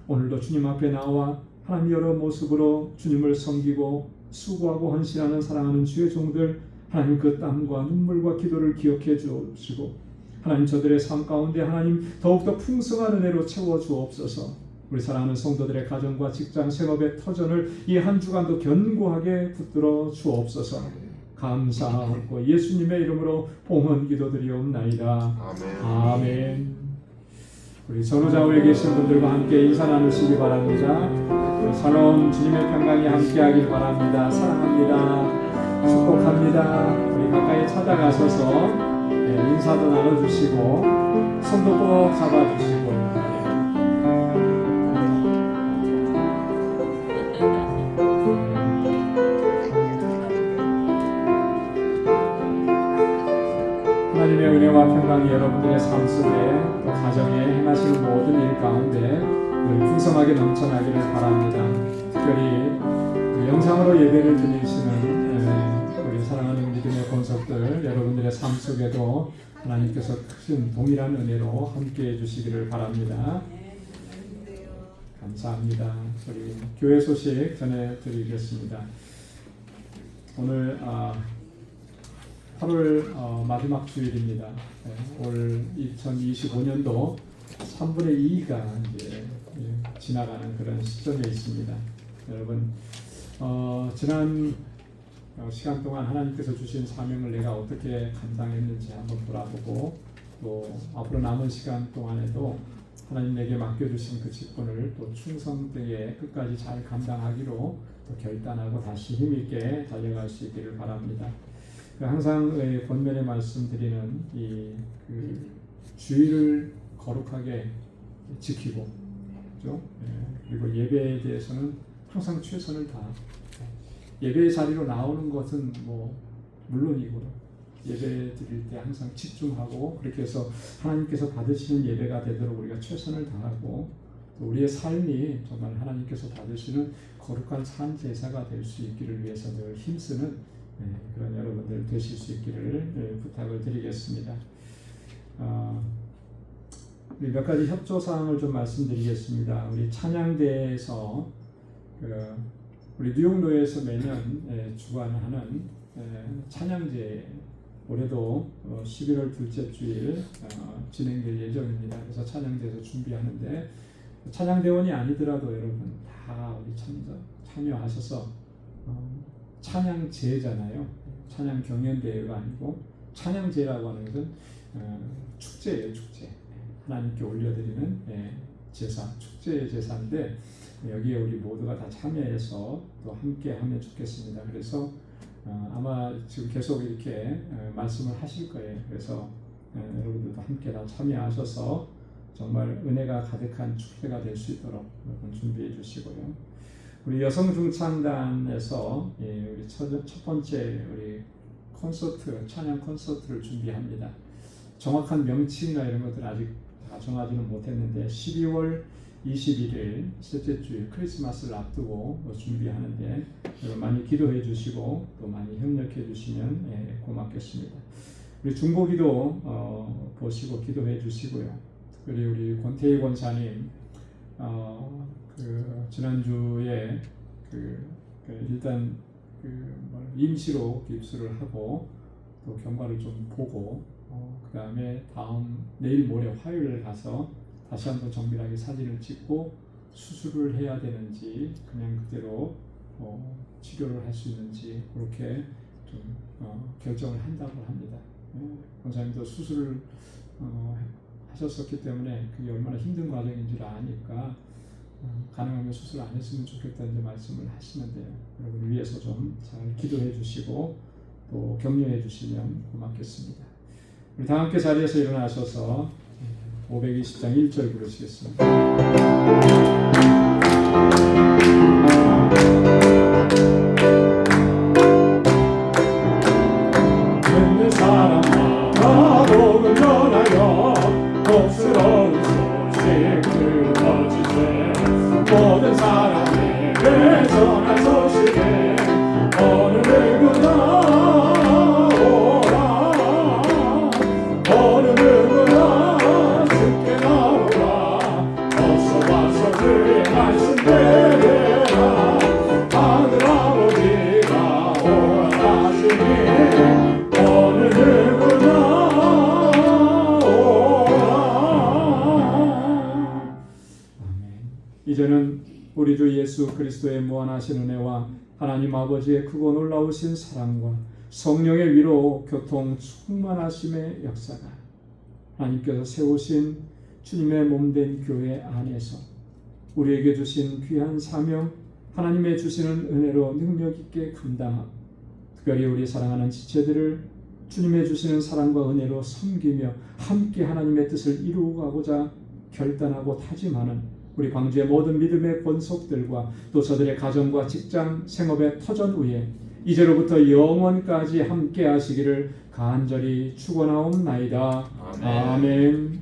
오늘도 주님 앞에 나와 하나님 여러 모습으로 주님을 섬기고 수고하고 헌신하는 사랑하는 주의 종들 하나님 그 땀과 눈물과 기도를 기억해 주시고 하나님 저들의 삶 가운데 하나님 더욱더 풍성한 은혜로 채워 주옵소서. 우리 사랑하는 성도들의 가정과 직장 생업의 터전을 이 한 주간도 견고하게 붙들어 주옵소서. 감사하고 예수님의 이름으로 봉헌 기도드리옵나이다. 아멘. 우리 전후좌우에 계신 분들과 함께 인사 나누시기 바랍니다. 살아온 주님의 평강이 함께하길 바랍니다. 사랑합니다. 축복합니다. 우리 가까이 찾아가셔서 인사도 나눠주시고 손도 꼭 잡아주시고 하나님의 은혜와 평강이 여러분들의 삶 속에 또 가정에 행하시는 모든 일 가운데 늘 풍성하게 넘쳐나기를 바랍니다. 특별히 영상으로 예배를 드리시는 우리 사랑하는 믿음의 권속들 여러분들의 삶 속에도 하나님께서 큰 동일한 은혜로 함께해 주시기를 바랍니다. 감사합니다. 우리 교회 소식 전해드리겠습니다. 오늘 8월 마지막 주일입니다. 올 2025년도 3분의 2가 이제 지나가는 그런 시점에 있습니다. 여러분, 지난 시간 동안 하나님께서 주신 사명을 내가 어떻게 감당했는지 한번 돌아보고 또 앞으로 남은 시간 동안에도 하나님 내게 맡겨주신 그 직분을 또 충성되게 끝까지 잘 감당하기로 또 결단하고 다시 힘있게 달려갈 수 있기를 바랍니다. 항상 본면에 말씀드리는 그 주의를 거룩하게 지키고, 그렇죠? 그리고 예배에 대해서는 항상 최선을 다. 예배의 자리로 나오는 것은 물론이고 예배 드릴 때 항상 집중하고 그렇게 해서 하나님께서 받으시는 예배가 되도록 우리가 최선을 다하고 또 우리의 삶이 정말 하나님께서 받으시는 거룩한 산 제사가 될 수 있기를 위해서 늘 힘쓰는 그런 여러분들 되실 수 있기를 부탁을 드리겠습니다. 우리 몇 가지 협조 사항을 좀 말씀드리겠습니다. 우리 찬양대에서 우리 뉴욕노회에서 매년 주관하는 찬양제 올해도 11월 둘째 주일 진행될 예정입니다. 그래서 찬양대에서 준비하는데 찬양대원이 아니더라도 여러분 다 우리 참여하셔서 찬양제잖아요. 찬양 경연대회가 아니고 찬양제라고 하는 것은 축제예요. 축제. 하나님께 올려드리는 제사, 축제의 제사인데 여기에 우리 모두가 다 참여해서 또 함께 하면 좋겠습니다. 그래서 아마 지금 계속 이렇게 말씀을 하실 거예요. 그래서 여러분들도 함께 다 참여하셔서 정말 은혜가 가득한 축제가 될 수 있도록 여러분 준비해 주시고요. 우리 여성 중창단에서 우리 첫 번째 우리 콘서트, 찬양 콘서트를 준비합니다. 정확한 명칭이나 이런 것들 아직 다 정하지는 못했는데 12월 21일 셋째 주일 크리스마스를 앞두고 준비하는데 여러분 많이 기도해 주시고 또 많이 협력해 주시면 고맙겠습니다. 우리 중보기도 보시고 기도해 주시고요. 특별히 우리 권태희 권사님 지난주에 일단 임시로 입수를 하고 또 경과를 좀 보고 그 다음에 내일 모레 화요일 가서 다시 한번 정밀하게 사진을 찍고 수술을 해야 되는지 그냥 그대로 치료를 할 수 있는지 그렇게 좀 결정을 한다고 합니다. 권사님도 수술을 하셨었기 때문에 그게 얼마나 힘든 과정인 줄 아니까 가능하면 수술 안 했으면 좋겠다는 말씀을 하시는데요. 여러분 위해서 좀 잘 기도해 주시고 또 격려해 주시면 고맙겠습니다. 우리 다 함께 자리에서 일어나셔서 520장 1절 부르시겠습니다. 믿는 사람마다 복음 전하여 복스러운 소식 들어주세. 모든 사람에게 전한 소식에 어느 누구나 오라. 어느 누구나 죽게 나오라. 어서 와서 그의 말씀 들으라. 하늘 아버지가 오라하시니 어느 누구나 오라. 이제는 우리 주 예수 그리스도의 무한하신 은혜와 하나님 아버지의 크고 놀라우신 사랑과 성령의 위로 교통 충만하심의 역사가 하나님께서 세우신 주님의 몸된 교회 안에서 우리에게 주신 귀한 사명 하나님의 주시는 은혜로 능력 있게 감당하고 특별히 우리 사랑하는 지체들을 주님의 주시는 사랑과 은혜로 섬기며 함께 하나님의 뜻을 이루어가고자 결단하고 다짐하는 우리 광주의 모든 믿음의 권속들과 또 저들의 가정과 직장, 생업의 터전 위에 이제로부터 영원까지 함께 하시기를 간절히 축원하옵나이다. 아멘.